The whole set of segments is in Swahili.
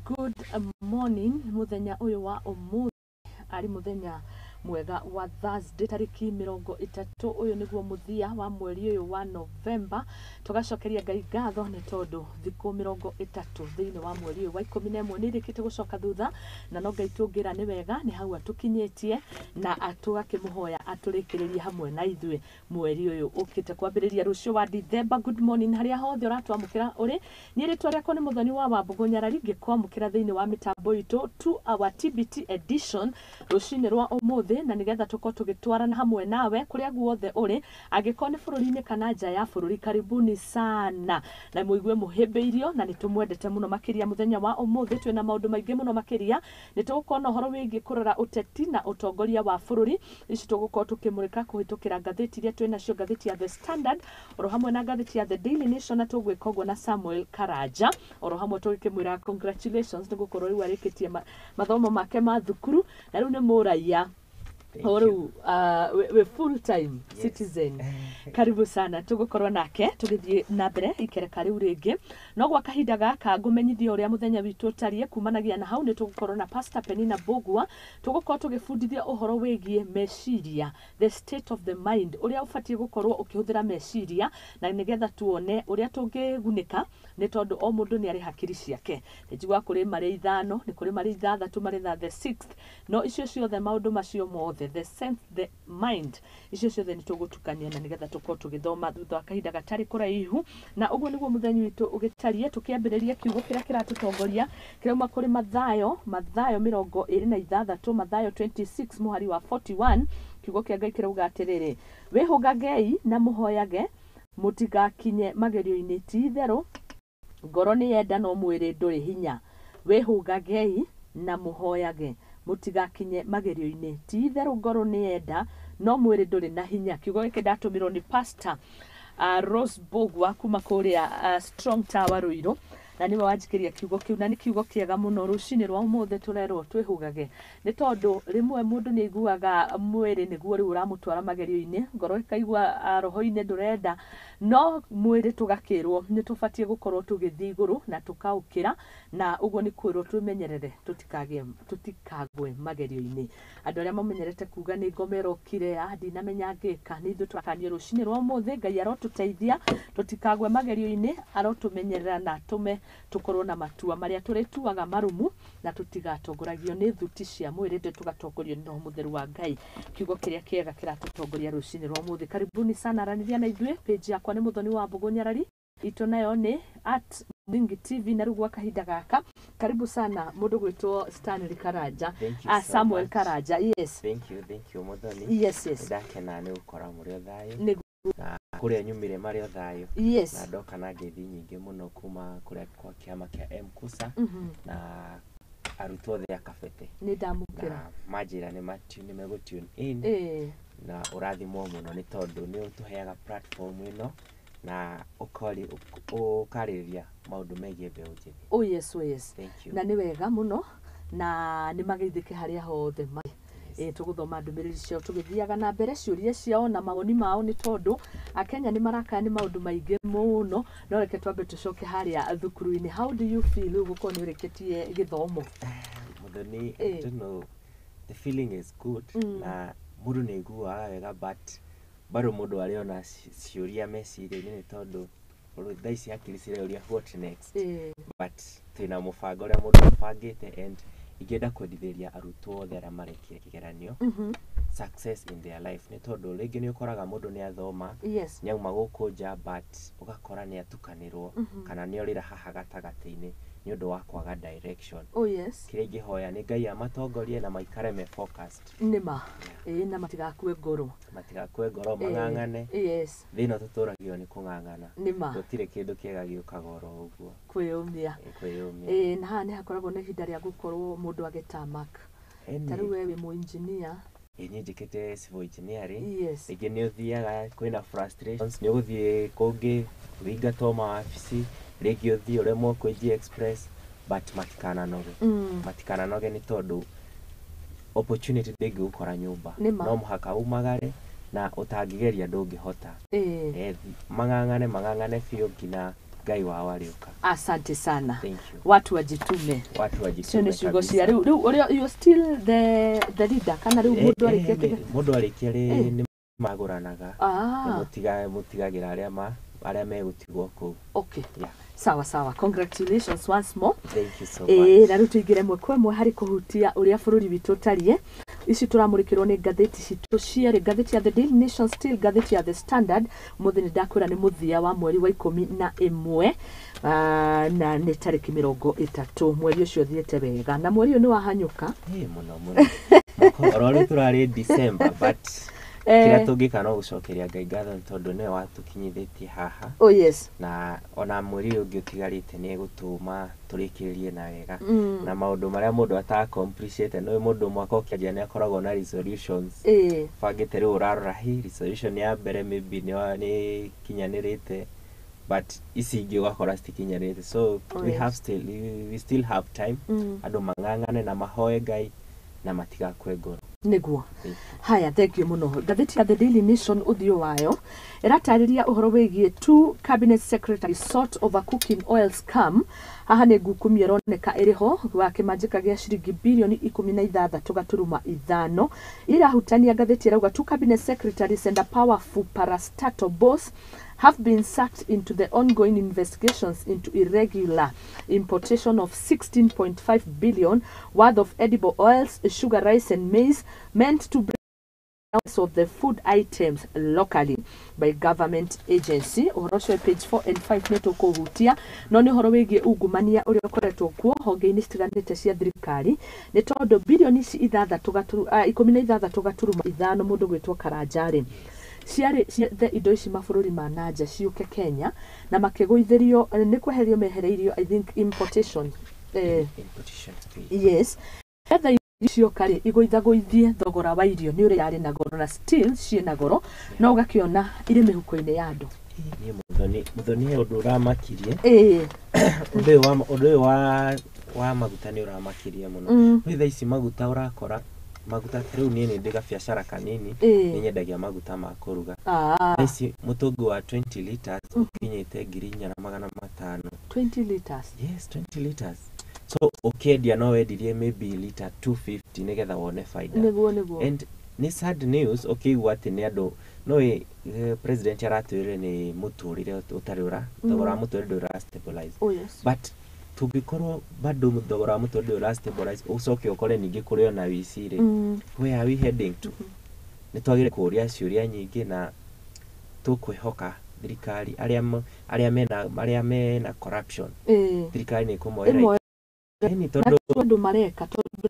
Good morning, muthenya uyu wa umuthi ari muthenya mwega wa Thursday tariki 30 uyu niguo muthia wa mweri uyu wa November tugacokeria Ngai ngatho ni tondu thiku 30 thiini wa mweri uyu wa 11 nirikite gucoka thutha na no Ngai tungira ni wega ni hau atukinyetie na atugakimuhoya aturikiririe hamwe na ithwe mweri uyu ukite kwambiriria rucio wa December. Good morning haria hothe uratwamukira uri ni ritwa riako ni muthoni wa Wambugu Nyarari ngikwamukira thiini wa mitambo itu to our TBT edition rucini rwa umuthi na nigetha tuko tugitwarana hamwe nawe kuria guothe uri angiko ni bururi-ini kana nja ya bururi. Karibuni sana na muigue muhimbeirio na nitumwendete muno makiria muthenya wa umuthi twina maundu maingi muno makiria nitugukona horo wingi kurora uteti na utongoria wa bururi ici tugukorwo tukimurika kuhitukira ngatheti iria twina cio ngatheti ya The Standard oro hamwe na ngatheti ya The Daily Nation na tugwika uguo na Samuel Karanja oro hamwe tugikimwira congratulations nigukorwo riu arikitie mathomo make ma thukuru na riu ni muraia oru we full time citizen. Karibu sana tugukorwo nake tugithie na mbere ikereka riu ringi no gwa kahinda gaka ngumenyithia uria muthenya witu tarie kumanagia na hau ni tugukorwo na Pastor Penina Bogwa tugukorwo tugifundithia uhoro wigie meciria, the state of the mind, uria ufatie gukorwo ukihuthira meciria na nigetha tuone uria tungigunika ni tondu o mundu ni ari hakiri ciake. Njigwa kuri mari ithano ni kuri mari ithathatu mari the 6th no icio ciothe maundu macio mothe the sense the mind icio ciothe ni tugutukania na nigetha tukorwo tugithoma thutha wa kahinda gatari kuraihu na uguo niguo muthenyi witu ugitarie tukiambiriria kiugo kiria kiratutongoria kirauma kuri Mathayo 26 Mathayo 26 muhari wa 41 kiugo kia Ngai kirauga atiriri wihungagei na muhoyage mutigakinye magerio-ini ti itheru ngoro ni yenda no mwiri nduri hinya wihungagei na muhoyage mutigakinye magerio-ini ti itheru ngoro ni yenda no mwiri nduri na hinya. Kiugo giki ndatumirwo ni Pastor Rose Bogwa kuma kuria Strong Tower Ruiru na niwe wanjikiria kiugo kiu na ni kiugo kiega muno rucini rwa umuthi turerwo twihugage ni tondu rimwe mundu ni aiguaga mwiri niguo riu uramutwara magerio-ini ngoro ikaigua roho-ini ndurenda no mwiri tugakirwo ni tufatie gukorwo tugithii iguru na tukaukira na uguo ni kwirwo twimenyerere tutikagwe magerio-ini. Andu aria mamenyerete kuga ni ngomero kire ndinamenya ngika ni ithu twakanio rucini rwa umuthi Ngai arotuteithia tutikagwe magerio-ini arotumenyerera na tume tukorwo na matua maria turituaga marumu na tutigatongoragio ni thuti cia mwiri ndi tugatongorio ni Roho Mutheru wa Ngai. Kiugo kiria kiega kiratutongoria rucini rwa umuthi. Karibuni sana araniria na ithue page yakwa ni muthoni wa Wambugu Nyarari ito nayo ni @Ndingi na rugwa kahinda gaka. Karibu sana mundu gwitwo Stanley Karanja Samuel Karanja. Yes, thank you muthoni. Yes ndakena ni gukora muri othayo na kuria nyumire mari othayo. Yes, na ndoka na ngethi nyingi muno kuma kuria kwa kiama kia Mkusa na arutwo othe akabete ni ndamukira majira ni megu tune in na urathimwo muno ni tondu ni utuheaga platform ino na ukariria maundu megie mbeu njithi. Oh yes, thank you. Na ni wega muno na ni mageithike haria hothe tuguthoma ndumiriri cio tugithiaga na mbere ciuria ciao na mawoni mao ni tondu akenya ni marakaya ni maundu maingi muno no reke twambe tucoke haria thukuru-ini. How do you feel guko ni ureketie githomo? Muthoni, I don't know, the feeling is good na mundu ni aiguaga wega but bado mundu ariona ciuria meciria-ini ni tondu thaici akiri cireuria what next but twina mubango uria mundu abangite and igenda kwendithĩria arutwo othe arĩa marekia kĩgeranio success in their life ni tondu rĩngĩ ni ukoraga mundu ni athoma nyauma gũkũ nja but ugakora ni atukanirwo kana ni orĩra haha gatagati-ini ni undu wa kwaga direction. Kĩrĩa ingĩhoya ni Ngai amatongorie na maikare me focused nima na matigakue ngoro mang'ang'ane. Thĩna tũtũragio ni kũng'ang'ana gũtirĩ kĩndũ kĩega gĩũkaga oro ũguo kwĩyũmia na haha nĩ hakoragwo na ihinda rĩa gũkorwo mũndũ agĩtamak. Tarĩu we wĩ mũinjinia ni njĩkĩte civil engineering rĩngĩ nĩ ũthiaga kwĩna frustrations nĩ ũgũthiĩ kũngĩ ũingatwo mawabici rĩngĩ ũthiĩ ũremwo kwĩnji express but matikananoge ni tondu opportunity ndĩngĩgũkora nyũmba no mũhaka umagare na ũtangĩgeria ndũngĩhota. Mang'ang'ane biũ nginya Ngai wao alioka. Asante sana. Thank you. Watu wajitume. Sio ni ciugo cia riu you still the leader kana riu mundu arikia mundu arikia ni maguranaga mutigagira aria megutigwo ku. Okay. Yeah. Sawa. Congratulations once more. Thank you so much. Na rutuigire mwe kwemwe hari kuhutia uria bururi witu tarie. Ici turamurikirwo ni ngatheti citu ciere, ngatheti ya The Daily Nation, still ngatheti ya The Standard. Muthini ndakwira ni muthia wa mweri wa 11 na ni tariki 30 mweri ucio thiete wega na mweri ni wahanyuka muno orori turari December but kira tungika no gucokeria Ngai ngatho tondu ne watukinyithitie haha. Oh yes. Na ona mweri ungi utigarite ni gutuma turikiririe na wega na maundu maria mundu atacomplete no mundu mwaka ukianjia ni akoragwo na resolutions fagite riu urarora hi resolution ya mbere maybe ni kinyanirite but ici ingi ugakora citikinyanirite so we still have time andu mang'ang'ane na mahoe Ngai na matigakwe ngoro niguo. Haya, thank you muno. Ngatheti ya The Daily Nation uthio wayo iratariria uhoro wigie 2 cabinet secretaries sought over cooking oil scam. Haha ni ngukumi ironeka iriho wa kimanjika gia ciringi bilioni 16.5 irahutania. Ngatheti irauga 2 cabinet secretaries and a powerful parastatal boss have been sucked into the ongoing investigations into irregular importation of 16.5 billion worth of edible oils, sugar, rice and maize meant to bring of the food items locally by government agency. Orosho page 4 and 5 neto kuhutia no ni horo wigie ungumania uria ukoretwo kuo honge-ini citiganite cia thirikari ni tondu bilioni 16.5 mundu gwitwo Karanjari ciarĩ indo ici mabũrũri ma nanja ciuke Kenya na makiguithirio ni kweherio mehereirio I think importation yes etha icio kari iguithaguithie thogora wa irio ni uri yari na goro na still ciena goro no ugakiona ire mihuko-ini ya andu ni muthoni undu uramakirie undu wa maguta ni uramakirie muno witha ici maguta urakora maguta riu ni ndiga biashara kanini ni nyendagia maguta ma kuruga ici mutungi wa 20 liters ukinyite 4,500 20 liters yes 20 liters so ukendia no wendirie maybe liter 250 nigetha wone faida niguo and ni sad news ukigwa ati ni andu no president aratwire ni muturire utariura thogora muturire ura stabilize but tugikorwo bado thogora wa muturire ura stabilize ucoke ukore ningi kurio na wicire where are we heading to ni twagire kuria ciuria nyingi na tukwihoka thirikari aria mena corruption thirikari ni kumoera ni tondu mareka tondu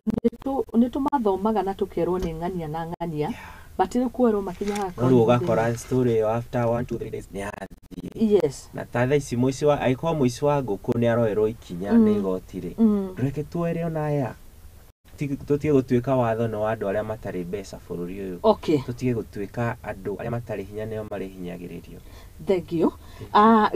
ni tumathomaga na tukerwo ni ng'ania na ng'ania batire kuerwo makinya haka no ugakora story after 1 2 3 days ni athi yes na tatha ici muici wa aiko muici wa nguku ni aroerwo ikinya ni igotire reke tuere ona ya tutige gutuika watho no andu aria matari mbeca bururi uyu tutige gutuika andu aria matari hinya nio mari hinyagiririo thank you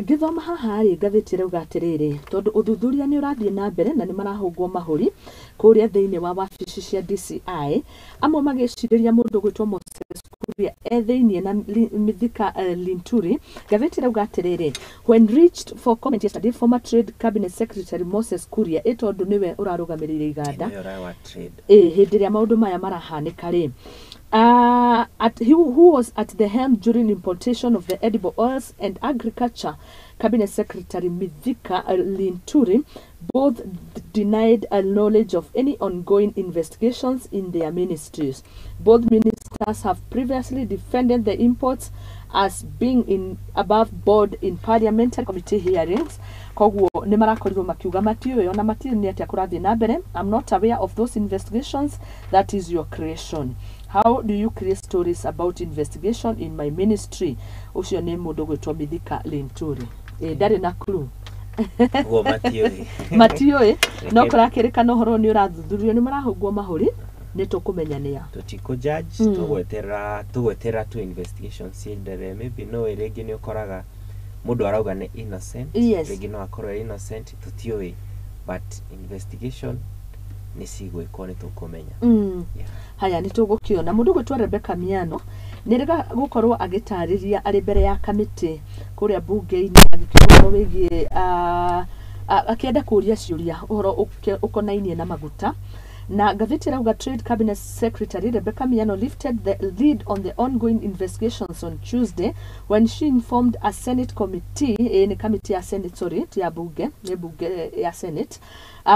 ngithoma haha ri ngatheti rauga atiriri tondu uthuthuria ni urathie na mbere na ni marahungwo mahuri kuria thiini wa wabici cia DCI amwe magiciriria mundu gwitwo Moses Kuria thiini na Mithika Linturi. Ngatheti rauga atiriri when reached for comment yesterday former trade cabinet secretary Moses Kuria tondu niwe urarugamirire iganda hindi ria maundu maya marahanika ri who was at the helm during importation of the edible oils and agriculture cabinet secretary Mithika Linturi both denied knowledge of any ongoing investigations in their ministries. Both ministers have previously defended the imports as being above board in parliamentary committee hearings. Koguo ni marakorirwo makiuga matiuyo na matiri ni atia kurathie na mbere. I'm not aware of those investigations. That is your creation. How do you create stories about investigation in my ministry? Ucio ni mundu gwitwo Mithika Linturi. Ndari na clue. Matiuyo no kurakirikana horo ni urathuthurio ni marahungwo mahuri ni tukumenya nia tutiko judge tugwetera tu investigations indere maybe no regi ni ukoraga mundu arauga ni innocent regi no akorwo innocent tutiuyo but investigation ni sigwikwo ni tukumenya haya ni tugukiona mundu gwitwa Rebecca Miano nĩrega gukorwo agĩtarĩria arĩ mbere ya kamĩtĩ kũrĩa bunge-inĩ agĩkorwo wĩgiĩ akĩenda kũria ciũria ũhoro ũkonainie na maguta. Na ngathĩti rauga Trade Cabinet Secretary Rebecca Miano lifted the lead on the ongoing investigations on Tuesday when she informed a Senate committee, in committee ya Senate, sorry, ya bunge ya Senate,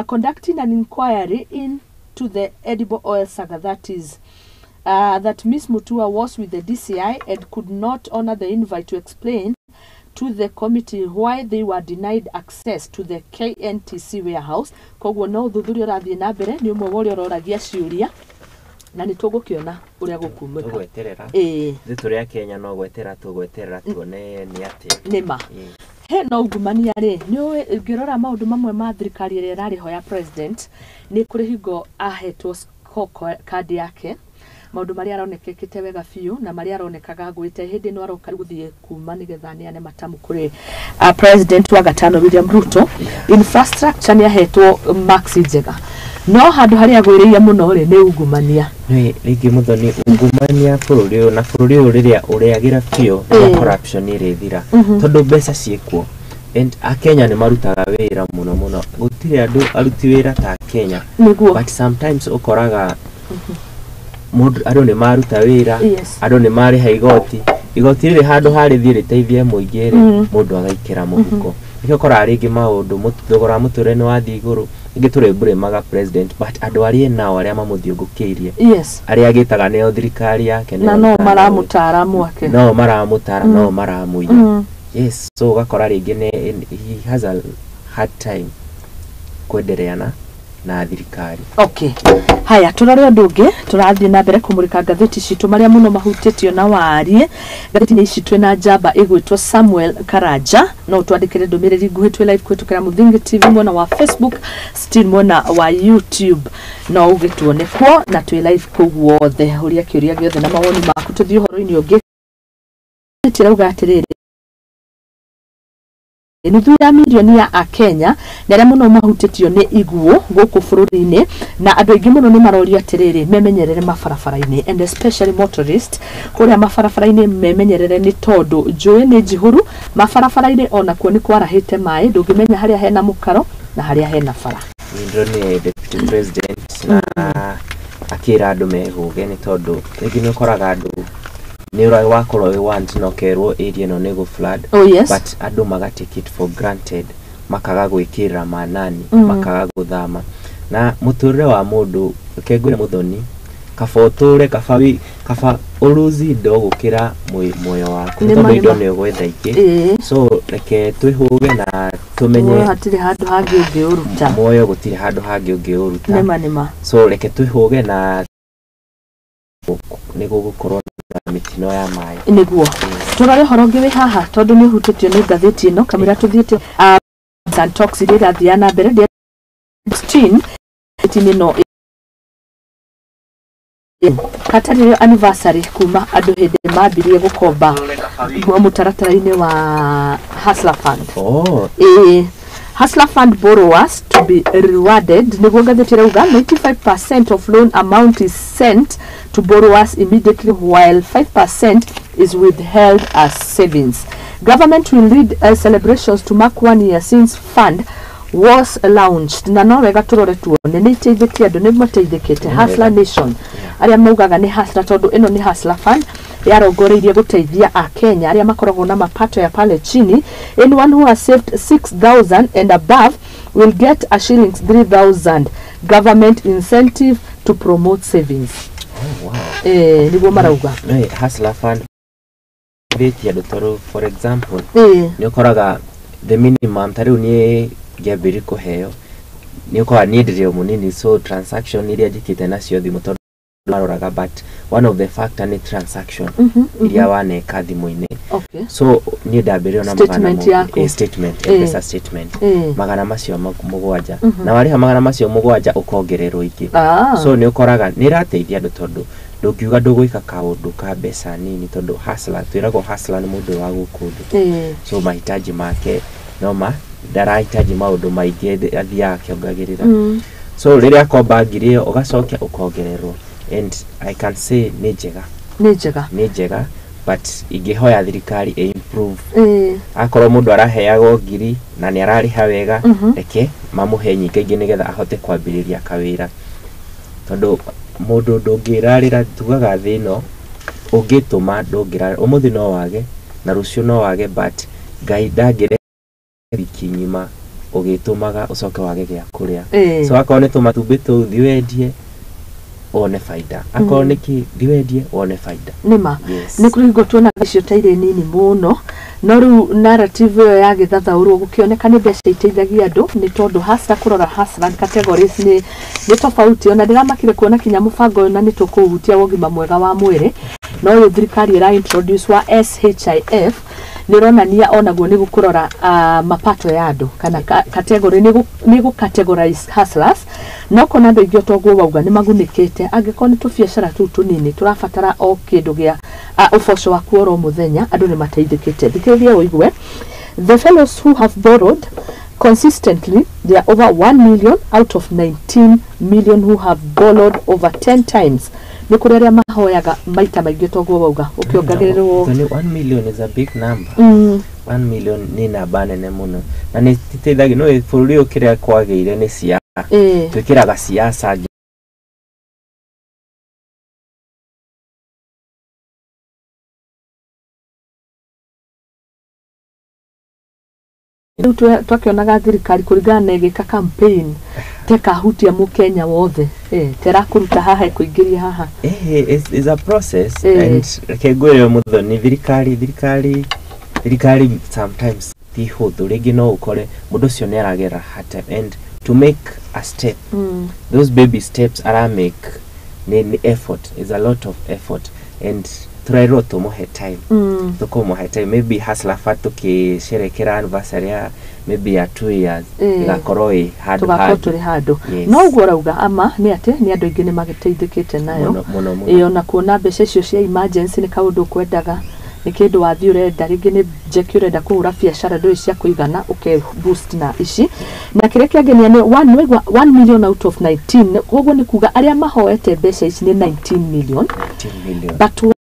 conducting an inquiry into the edible oil saga, that is, that Ms. Mutua was with the DCI and could not honor the invite to explain to the committee why they were denied access to the KNTC warehouse. Koguo no thuthuria ũrathiĩ na mbere nĩ ũmwe wa ũrĩa ũroragia ciũria na nĩ tũgũkĩona ũrĩa gũkumĩka. Tũgweterera tũrĩa Kenya no tũgweterera tuone nĩ atĩa nĩma he no ungumania rĩ nĩ ngĩrora maũndũ mamwe ma thirikari ĩrĩa ĩrarĩ ho ya president nĩ kũrĩ hingo ahetwo card yake maũndũ marĩa aronekete wega biũ na marĩa aronekaga gwĩte hĩndĩ no aroka gũthiĩ kuma nĩgetha neane matamu kũrĩ president wa gatano William Ruto. Infrastructure nĩ ahetwo max njega no handũ harĩa agwĩrĩire mũno rĩ nĩ ungumania. Nĩ rĩngĩ mũthoni ungumania bũrũri ũyũ na bũrũri ũyũ rĩrĩa ũrĩagĩra biũ na corruption ĩrĩthira tondũ mbeca ciĩkuo and Kenya nĩ marutaga wĩra mũno gũtirĩ andũ aruti wĩra ta Kenya but sometimes ũkoraga mũndũ andũ nĩ maruta wĩra andũ nĩ marĩha igoti rĩrĩ handũ harĩthiĩ rĩteithie mũingĩ rĩ mũndũ agaikĩra mũhuko nĩkĩo ũkoraga rĩngĩ maũndũ thogora mũtũrĩre nĩ wathiĩ igũrũ rĩngĩ tũrĩmbũrĩmaga president but andũ arĩa nao arĩa mamũthiũngũkĩirie arĩa agĩtaga nĩo thirikari yake na no maramũtara mwake no maramũtara no maramũiya yes so ũgakora rĩngĩ he has a hard time kwendereana na thirikari. Okay. Haya turare ũndũ ũngĩ tũrathiĩ na mbere kũmũrĩka ngathĩti citũ marĩa mũno mahutĩtio na warie. Ngathĩti-inĩ ici twĩna njamba ĩgwĩtwo Samuel Karanja no twandĩkĩre ndũmĩrĩri nguhĩ twĩ live kũhĩtũkĩra Mũthingi TV mwena wa Facebook still mwena wa YouTube no ũgĩtuone kuo na twĩ live kũu guothe ũrĩa kĩũria gĩothe na mawoni maku tũthiĩ ũhoro-inĩ ũngĩ. Tirauga atĩrĩrĩ nuthu ya milioni ya Akenya na arĩa mũno mahutĩtio nĩ iguũ gũkũ bũrũri-inĩ na andũ aingĩ mũno nĩ maroria atĩrĩrĩ memenyerere mabarabara-inĩ and especially motorist kũrĩa mabarabara-inĩ memenyerere nĩ tondũ njũĩ nĩ njihũru mabarabara-inĩ ona kuo nĩ kwarahĩte maĩ ndũngĩmenya harĩa hena mũkaro na harĩa hena bara. Ndio nĩ deputy president na akĩra andũ mehũge nĩ tondũ rĩngĩ nĩ ũkoraga andũ nĩ ũrĩa wakorwo wĩ want no kerwo area no nego flood but andũ maga take it for granted makaga gwĩkĩra manani makaga gũthama na mũtũrĩre wa mũndũ kengũre mũthoni kaboture kaba uruzi ndo gũkĩra muoyo waku tondũ indo nĩ gwetha ingĩ so reke twĩhũge na tumenye hatirĩ handũ hangĩ ũngĩũruta muoyo gũtirĩ handũ hangĩ ũngĩũruta nĩma so reke twĩhũge na nĩguo gũkorwo na mĩtino ya maĩ nĩguo tũrare ũhoro ũngĩ wĩ haha tondũ nĩ ũhutĩtio nĩ ngathĩti ĩno kamĩra tũthiĩte Santox iria irathiĩ na mbere 16 no katarĩrio anniversary kuma andũ hĩndĩ mambirie gũkomba mũtaratara-inĩ wa Hustler Fund. Hustler Fund borrowers to be rewarded. Nĩguo ngathĩti rauga 95% of loan amount is sent to borrowers immediately while 5% is withheld as savings. Government will lead celebrations to mark 1 year since fund was launched. Na no wega tũrore tuone nĩ iteithĩtie andũ nĩ mateithĩkĩte Hustler Nation arĩa maugaga nĩ Hustler tondũ ĩno nĩ Hustler Fund yarongoreirie gũteithia Akenya arĩa makoragwo na mapato ya pale chini. Anyone who has saved 6,000 and above will get a shillings 3,000 government incentive to promote savings. Oh wow. Nĩguo marauga Hustler Fund betia dotoro for example nĩ ũkoraga the minimum tarĩu nĩ ngĩambĩrĩria kũheo nĩ ũkoraga nĩ ndĩrĩo mũnini so transaction iria njĩkĩte nacio thimũ tondũ maroraga but one of the factor ni transaction iria waneka thimũ-inĩ so niĩ ndambĩrĩrio na statement pesa statement magana macio mũgwanja na warĩha magana macio mũgwanja ũkongererwo ingĩ so nĩ ũkoraga nĩ ĩrateithia andũ tondũ ndũngiuga ndũgwĩka kaũndũ ka mbeca nini tondũ hustler twĩragwo hustler nĩ mũndũ wa gũkũ thĩ so mahitaji make no ndarahitaji maũndũ maingĩ athiaga akĩongagĩrĩra so rĩrĩa akomba ngiri ĩyo ũgacokia ũkongererwo and I can say nĩ njega nĩ njega but ingĩhoya thirikari improve akorwo mũndũ araheagwo ngiri na nĩ ararĩha wega reke mamuhe nyingĩ ingĩ nĩgetha ahote kwambĩrĩria kawĩra tondũ mũndũ ndũngĩrarĩra tugaga thĩ ĩno ũngĩtũma ndũngĩrarĩra ũmũthĩ no wage na rũciũ no wage but Ngai ndangĩre wiki ng'ima ũgĩtũmaga ũcoke wage gĩa kũrĩa so akorwo nĩ tũmatumbĩ tũu thiĩ wendie one faida akorwo nĩkĩ thiĩ wendie one faida nĩma nĩ kũringo tuona icio ta irĩ nini mũno no rĩu narrative ĩyo ya gĩthathaũrwo gũkĩoneka nĩ mbeca iteithagia andũ nĩ tondũ hasa kũrora hustler categories nĩ tofauti ona ndĩramakire kuona kinya mũbango ũyũ na nĩ tũkũhutia ũgima mwega wa mwĩrĩ no ũyũ thirikari ĩra introduce wa SHIF nironania onaguo nĩ gũkũrora mapato ya andũ kana category nĩ gũ-categorize hustlers no kona andũ aingĩ toguo wauga nĩ magunĩkĩte angĩkorwo nĩ tũbiacara tũu tũnini tũrabatara o kĩndũ gĩa ũboco wa kuora o mũthenya andũ nĩ mateithĩkĩte thikĩrĩria ũigue the fellows who have borrowed consistently they are over 1 million out of 19 million who have borrowed over 10 times nĩ kũrĩ arĩa mahoyaga maita maingĩ toguo wauga ũkĩongagĩrĩrwo 1 million is a big number 1 million nĩ namba nene mũno na nĩ titeithagia no bũrũri ũkĩrĩa kwagĩire nĩ ciaca twĩkĩraga ciaca rĩu twakĩonaga thirikari kũringana na ĩgĩka campaign tekahutia mũkenya wothe terakũruta haha kũingĩria haha is a process and kengwĩre mũthoni thirikari sometimes ti hũthũ rĩngĩ no ũkore mũndũ ũcio nĩ aragera hard time and to make a step those baby steps ara make ni effort is a lot of effort and turairwo tumuhe time tukumuhe time maybe hustler fat tukisherekera anniversary ya maybe ya 2 years igakorwo tũgakorwo handũ no ũguo ũrauga ama nĩ atĩ nĩ andũ aingĩ nĩ magĩteithĩkĩte nayo ona kuona mbeca icio cia emergency nĩ kaũndũ kwendaga nĩ kĩndũ wathiĩ ũrenda rĩngĩ nĩ njeki ũrenda kũhũra biacara ndũĩ cia kũigana boost na ici na kĩrĩa kĩangenia nĩ 1 million out of 19 koguo nĩ kuga arĩa mahoete mbeca ici nĩ 19 million but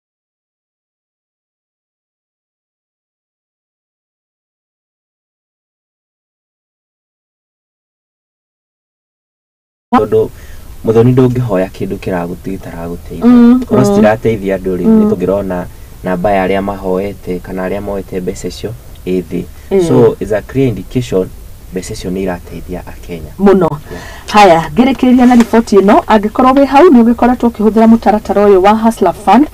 tondũ mũthoni ndũngĩhoya kĩndũ kĩragũteithia korwo citirateithia andũ rĩ nĩ tũngĩrona namba ya arĩa mahoete kana arĩa moete mbeca icio ĩthĩ so is a clear indication mbeca icio nĩ irateithia akenya mũno haya ngĩrĩkĩrĩria na riboti ĩno angĩkorwo wĩ hau nĩ ũgĩkoretwo ũkĩhũthĩra mũtaratara ũyũ wa Hustler Fund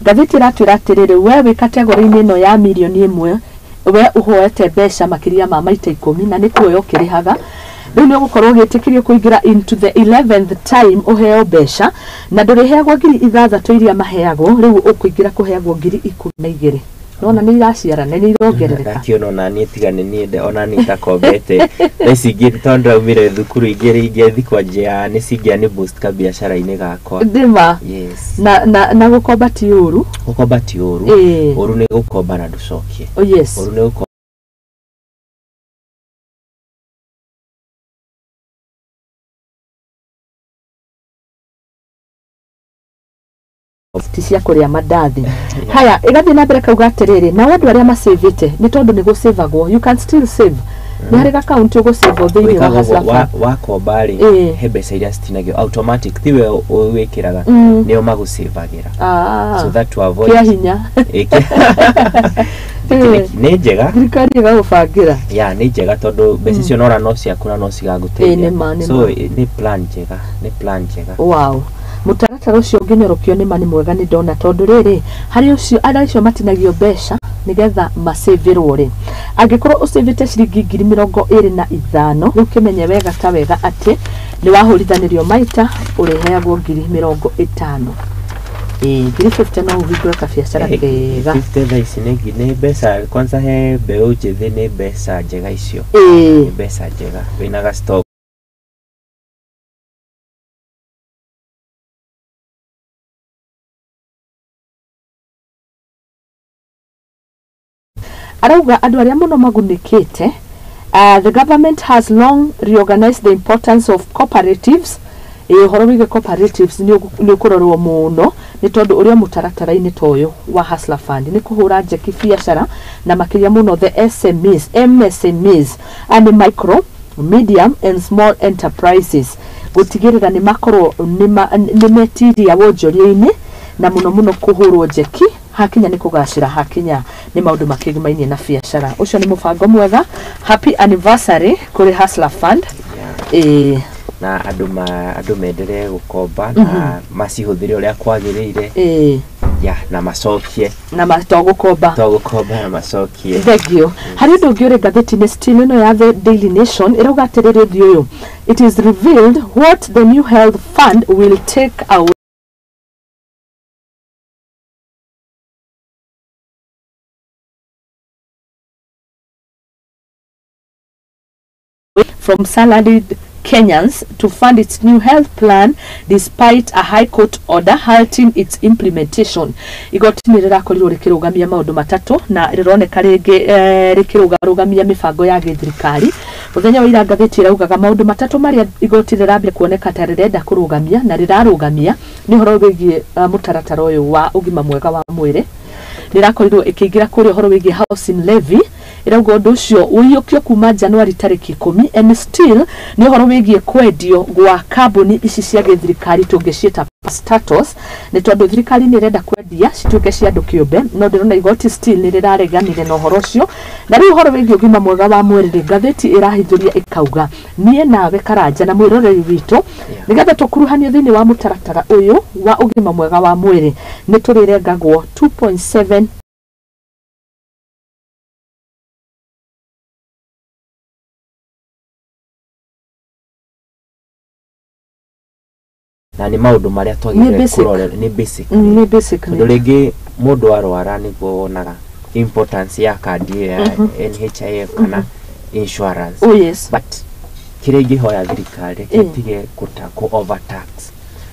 ngathĩti ĩratwĩra atĩrĩrĩ we wĩ kategori-inĩ ĩno ya mirioni ĩmwe we ũhoete mbeca makĩria ma maita 10 na nĩ kuoya ũkĩrĩhaga rĩu nĩ ũgũkorwo ũgĩtĩkĩrio kũingĩra into the 11th time ũheo mbeca na ndũrĩheagwo ngiri 6 iria maheagwo rĩu ũkũingĩra kũheagwo ngiri 12 nona nĩ iraciara na nĩ irongerereka ndakiona ona niĩ tiga nĩ niĩ ona nĩ takombete ici ingĩ tondũ raumire thukuru ingĩ thikwa njia nĩ cingĩa nĩ boost ka biacara-inĩ gakwa ndĩma na gũkomba ti ũru ũru nĩ gũkomba na ndũcokie ũru nĩ gũkomba cia kũrĩa mandathi haya ĩgathiĩ na mbere kauga atĩrĩrĩ na andũ arĩa masavĩte nĩ tondũ nĩ gũsavagwo you can still save nĩ harĩ account ũgũsave thĩinĩ wa Hustler Fund wakomba rĩ he mbeca iria citinagio automatic tiwe wĩkĩraga nĩo magũsavagĩra so that to avoid kia hinya nĩ njega thirikari ĩgagũbangĩra nĩ njega tondũ mbeca icio nora no ciaku na no cigagũteithia so nĩ plan njega wow mũtaratara ũcio ũngĩnyorokio nĩ mani mwega nĩ ndona tondũ rĩrĩ harĩ ũcio arĩa acio matinagio mbeca nĩgetha masavĩrwo rĩ angĩkorwo ũsavĩte ciringi 25,000 rĩu kĩmenye wega ta wega atĩ nĩ wahũrithanĩrio maita ũrĩheagwo 50,000 ngiri 50 no ũhingũre kabiacara kega 50 thaa ici nĩ mbeca kwanza he mbeũ njĩthĩ nĩ mbeca njega icio nĩ mbeca njega wĩna ga stock arauga andũ arĩa mũno magunĩkĩte the government has long reorganized the importance of cooperatives ũhoro wĩgiĩ cooperatives nĩ ũkũrorwo mũno ni tondu uria mutaratara-ini toyo wa Hustler Fund ni kuhura njeki biashara na makiria muno the SMEs, MSMEs and micro, medium and small enterprises gutigirira ni makorwo ni metiria wonjoria-ini na muno kuhurwo njeki hakinya ni kugacira hakinya ni maundu makigimainie na biashara. Ucio ni mubango mwega. Happy anniversary kuri Hustler Fund. Na andu menderee gukomba na macihuthire uria kwagirire na macokie na matogukomba na macokie. Thank you. Hari undu ungi uri ngatheti-ini still ino ya The Daily Nation irauga atiriri thiuyu, it is revealed what the new health fund will take away from salaried Kenyans to fund its new health plan despite a high court order halting its implementation. Igoti ni rirakorirwo rikirugamia maundu matatu na rironeka ringi rikirugamia mibango ya githirikari. Muthenya wa ira ngatheti iraugaga maundu matatu maria igoti rirambia kuoneka ta rirenda kurugamia na rirarugamia ni horo wigie mutaratara uyu wa ugima mwega wa mwiri. Rirakorirwo ikiingira kuri horo wigie housing levy irauga undu ucio uiyukio kuma January tariki 10 and still ni horo wigie kwendio gwa kambuni ici cia githirikari tungicieta status ni tondu thirikari ni renda kwendia cituke cia andu kiumbe no ndirona igoti still ni rirareganire na horo ucio na riu horo wigie ugima mwega wa mwiri ngatheti irahithuria ikauga nie nawe karanja na mwiroreri witu nigetha tukuruhanio thiini wa mutaratara uyu wa ugima mwega wa mwiri ni turirengagwo 2.7 na ni maundu maria twagire kurorera ni basic ndo rigi mundu arwara ni wonaga importance ya kandi ya NHIF kana insurance. Oh yes. But kiregi hoya thirikari kitige ku overtax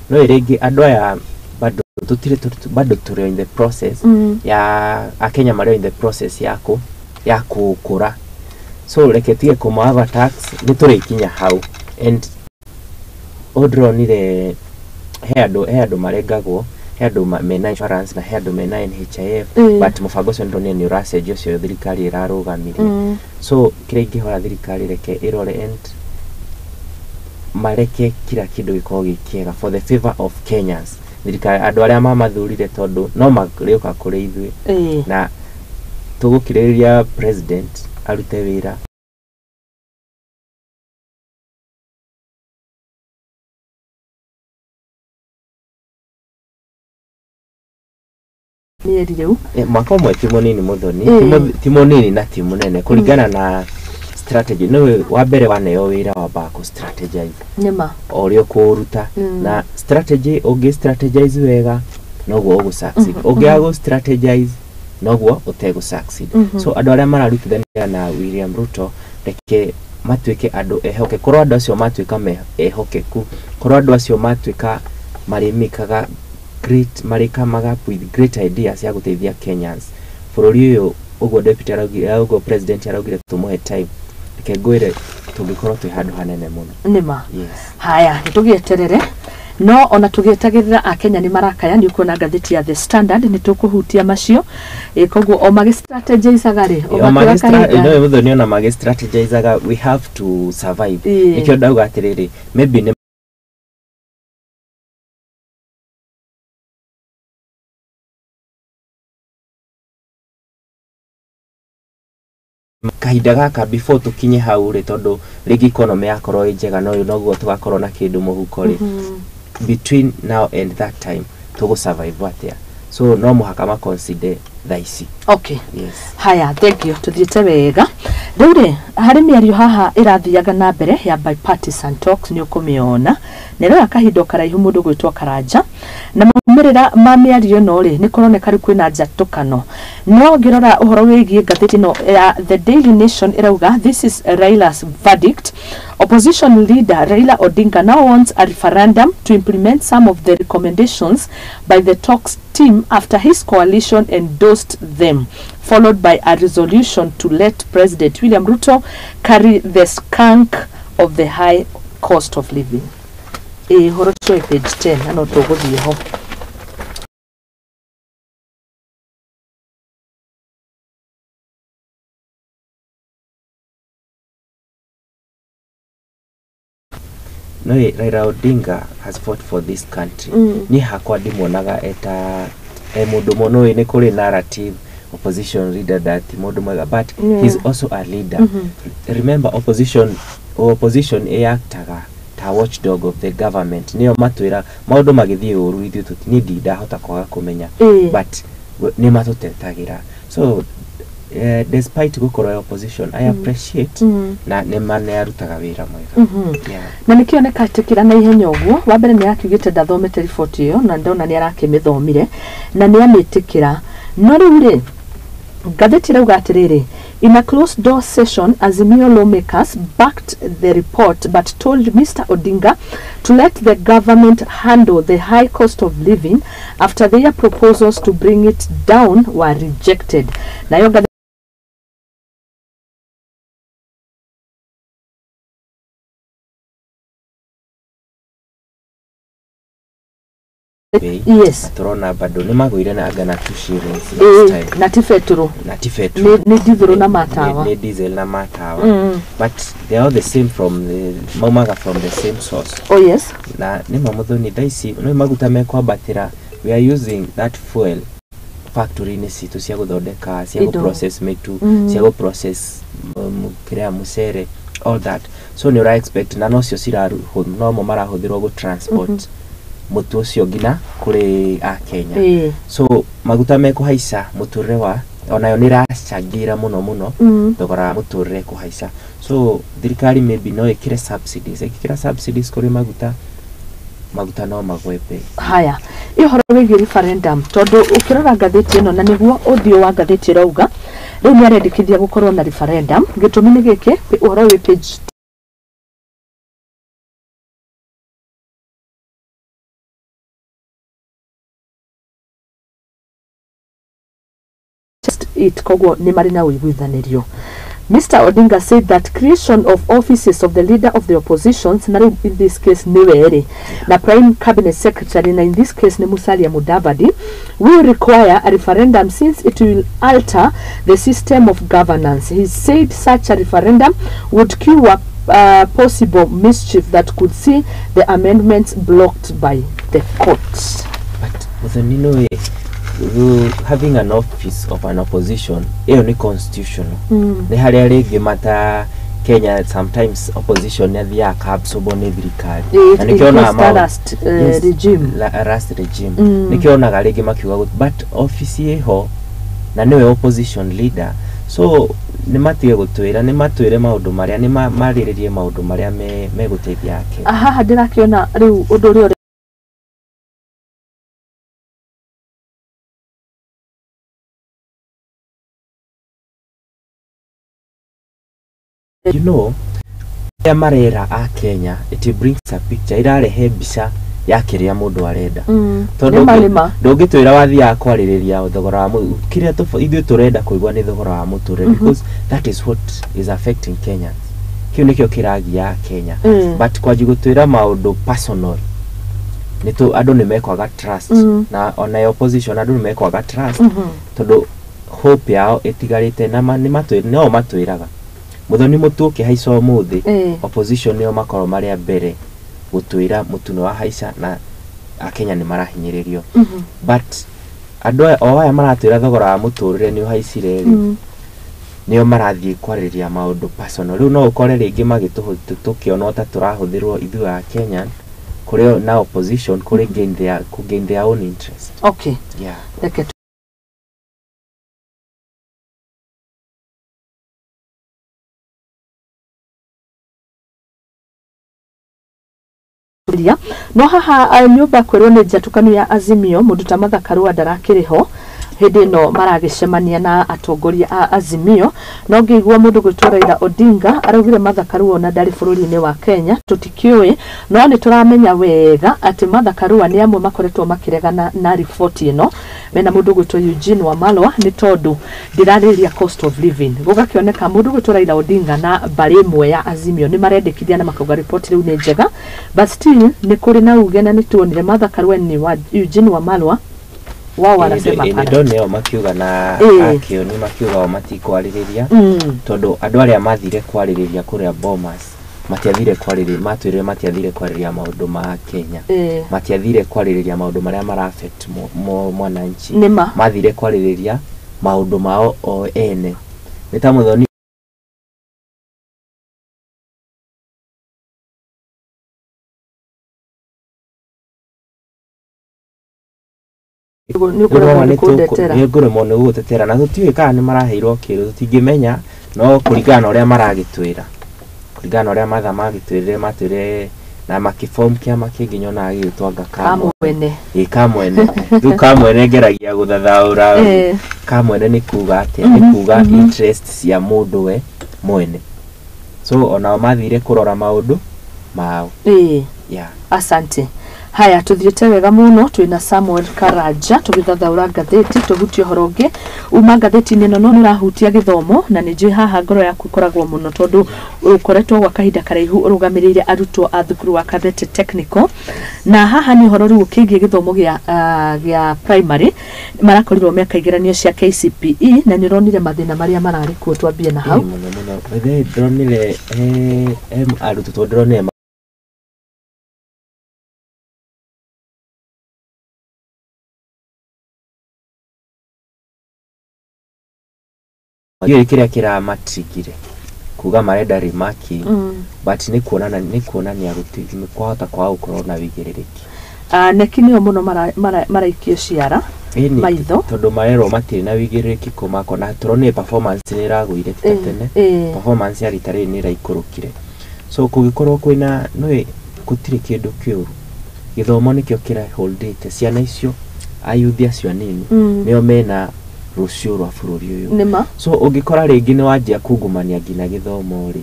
no iregi andu aya bado turi in the process ya Akenya mari in the process ya kukura, so reketige ku overtax ni turikinya hau and odronire headu marengagwo headu mena insurance na headu mena NHIF but mubango ucio ndone ni uracenjio cio thirikari irarugamire. So kiregi hora thirikari reke irore and mareke kila kindu gikorwo gikiega for the favor of Kenyans. Thirikari andu aria mamathurire tondu no magriuka kuri ithui na tugukiriria president arute wira mwaka umwe ti munini muthoni ti munini na ti munene kuringana na strategy no wa mbere waneo wira wa bako strategize nyama orio kuruta na strategy ugi strategize wega noguo ugu succeed ugiago strategize noguo utego succeed. So andu aria mararutithania na William Ruto reke matuike andu ehoke korwo andu acio matuika ehokeku korwo andu acio matuika marimikaga great marikamaga with great ideas ya guteithia Kenyans. Bururi uyu ugo deputy araugire ugo president araugire tumuhe time kengwire tungikorwo twi handu hanene muno nima. Yes. Haya nitugieterere no ona tugietagirira Akenya ni marakaya ni ukona ngatheti ya The Standard ni tukuhutia macio koguo o magi strategize agari o magi strategize no muthoni ona magi strategize aga we have to survive nikyo ndauga atiriri maybe kahinda gaka before tukinye hau ri tondu rigi economy yakorwo njega no noguo tugakorwo na kindu muhuko ri between now and that time tugo survive atia, so no muhaka ma consider thaisi. Okay. Yes. Haya, thank you. Tuthiete wega. Riure hari miario haha irathiaga na mbere ya bipartisan talks ni ukumiona nero akahindo karaihu mundu gwitwa Karanja na mumirira ma miario no ri ni kuroneka ri kwina njatukano no ngirora uhoro wigie ngatheti no ya The Daily Nation irauga this is Raila's verdict. Opposition leader Raila Odinga now wants a referendum to implement some of the recommendations by the talks team after his coalition endorsed them, followed by a resolution to let President William Ruto carry the skunk of the high cost of living. Horo page 10 ano togo diho. no Raila Odinga has fought for this country ni hakwa ndimonaga eta mundu mono ni kuri narrative opposition leader that mundu mwega but he's also a leader remember opposition actaga ta watchdog of the government niyo matwira maundu magithie uru ithu tutini ndida hota kwaga kumenya but ni matutetagira so despite gukora opposition I appreciate na ne mane yarutaga wira mwega na nikioneka tikira na ihenya uguo wa mbere ni akigite ndathomete report iyo na ndona ni arakimithomire na ni amitikira no riu gatheti rauga atiriri in a closed door session Azimio lawmakers backed the report but told Mr. Odinga to let the government handle the high cost of living after their proposals to bring it down were rejected. Nayo yes turona bado ni magwire na agana 2 shillings last time na tifetro ni diesel na matawa ni diesel na matawa but they are the same from the mamaga from the same source oh yes na ni mamuthoni daisi no maguta mekwa batira we are using that fuel factory ni situ cia guthondeka cia process metu cia process krea musere all that so ni expect na no cio ciraru no mo marahuthirwo go transport mutu ucio ngina kuri a Kenya so maguta mekuhaica muturire wa onayo ni racangira muno thogora muturire kuhaica so thirikari maybe no ikire subsidies kuri maguta no magwebe haya ihoro wigi referendum tondu ukirora gatheti ino na niguo uthio wa gatheti rauga riu ni arendekithia gukorwo na referendum gitumi ni giki uhoro wi page it kogo ni marina wiguithanirio. Mr. Odinga said that creation of offices of the leader of the oppositions, na in this case Niwere, na prime cabinet secretary, na in this case ni Musalia Mudavadi, will require a referendum since it will alter the system of governance. He said such a referendum would cure possible mischief that could see the amendments blocked by the courts. But with the having an office of an opposition is only constitutional. They had a mata Kenya sometimes opposition ya kabsobo ne thirikari. Na nikiona last regime. Last regime. Nikiona galege makiwa but office yeho na niwe opposition leader. So ni matige gutwira ni matwire maundu maria ni mariririe maundu maria me guteithia yake. Aha ndirakiona riu undu uri you know marera a Kenya it brings a picture irarehe mbica ya kiria mundu arenda tondu ndungitwira wathi ya kwaririria thogora wa kiria ithu turenda kuigwa ni thogora wa muture because that is what is affecting Kenya kiu nikio kiragia Kenya but kwa jigutwira maundu personal nitu andu ni mekwaga trust na ona opposition andu ni mekwaga trust tondu hope yao itigarite na ni matwira no matwiraga muthoni mutuke haiso muthi opposition niyo makoro maria mbere gutwira mutuno wa haica na Kenya ni marahinyiririo but andu o aya maratwira thogora wa muturire ni haicire niyo marathie kwariria maundu personal riu no ukore ringi magitukiona ta turahuthirwo ithu a Kenya kuri na opposition kuri gain their own interest. Okay, yeah, no haha nyumba kwirwo ni njatukanu ya Azimio mundu ta Mathakaru ndarakiriho hindi no maragicemania na atongoria a Azimio no ngigwa mundu gwitwa Raila Odinga araugire Mathakaru ona ndari bururi-ini wa Kenya tutikiwe no ni turamenya wega ati Mathakaru ni amwe makoretwo makiregana na report ino mena mundu gwitwa Eugene Wamalwa ni tondu ndirariria cost of living gugakioneka mundu gwitwa Raila Odinga na bari imwe ya Azimio ni marendekithia na makauga report riu ni njega but still ni kuri na ugena ni tuonire Mathakaru ni wa Eugene Wamalwa wao wanasema pana ndone makiuga na akio ni makiuga o matikwariria tondu andu aria mathire kwaririria kuria Bomas matiathire kwarĩrĩria matwĩrire matiathire kwarĩrĩria maũndũ ma Kenya matiathire kwarĩrĩria maũndũ marĩa mara affect mwananchi mathire kwarĩrĩria maũndũ mao o ene nĩ ta Muthoni nĩngũremwo nĩ gũtetera na tũtiũĩ kana nĩ maraheirwo kĩrũ tũtingĩmenya no kũringana na ũrĩa maragĩtwĩra kũringana na ũrĩa matha magĩtwĩrire matwĩre na makiform kĩama kĩngĩ nyonaga gĩgĩtwanga kamwene rĩu kamwene ngeragia gũthathaũra kamwene nĩ kuga atĩa nĩ kuga interest cia mũndũ we mwene so onao mathire kũrora maũndũ mao asante haya tuthiĩte wega mũno twĩna Samuel Karanja tũgĩthathaũra ngathĩti tũhutie ũhoro ũngĩ uma ngathĩti-inĩ ĩno no nĩrahutia gĩthomo na nĩnjũĩ haha ngoro yaku ikoragwo mũno tondũ ũkoretwo gwa kahinda karaihu ũrũgamĩrĩire arutwo a thukuru wa Kabete Technical na haha nĩ ũhoro rĩu ũkĩgiĩ gĩthomo gĩa primary marakorirwo meka igeranio cia KCPE na nĩ ũronire mathĩna marĩa mararĩ kuo twambie na hau ndĩronire arutwo ndĩronire hiyo kĩrĩa kĩramatrigire kuga marenda remarking but nĩ kuonania gũtigĩ kwahota kwa gũkorwo na wĩigĩrĩrĩki neki nĩo mũno maraikio ciara maitho tondũ marerwo matirĩ na wĩigĩrĩrĩki kũmakona tũronire performance nĩ ĩragũire tene performance ya rita rĩrĩ nĩ ĩraikũrũkire so kũgĩkorwo kwĩna nĩ gũtirĩ kĩndũ kĩũru gĩthomo nĩkĩo kĩraholdĩte ciana icio ayuthi acio anini nĩo mena rũciũ rwa bũrũri ũyũ so ũngĩkora rĩngĩ nĩ wanjia kungumania nginya gĩthomo rĩ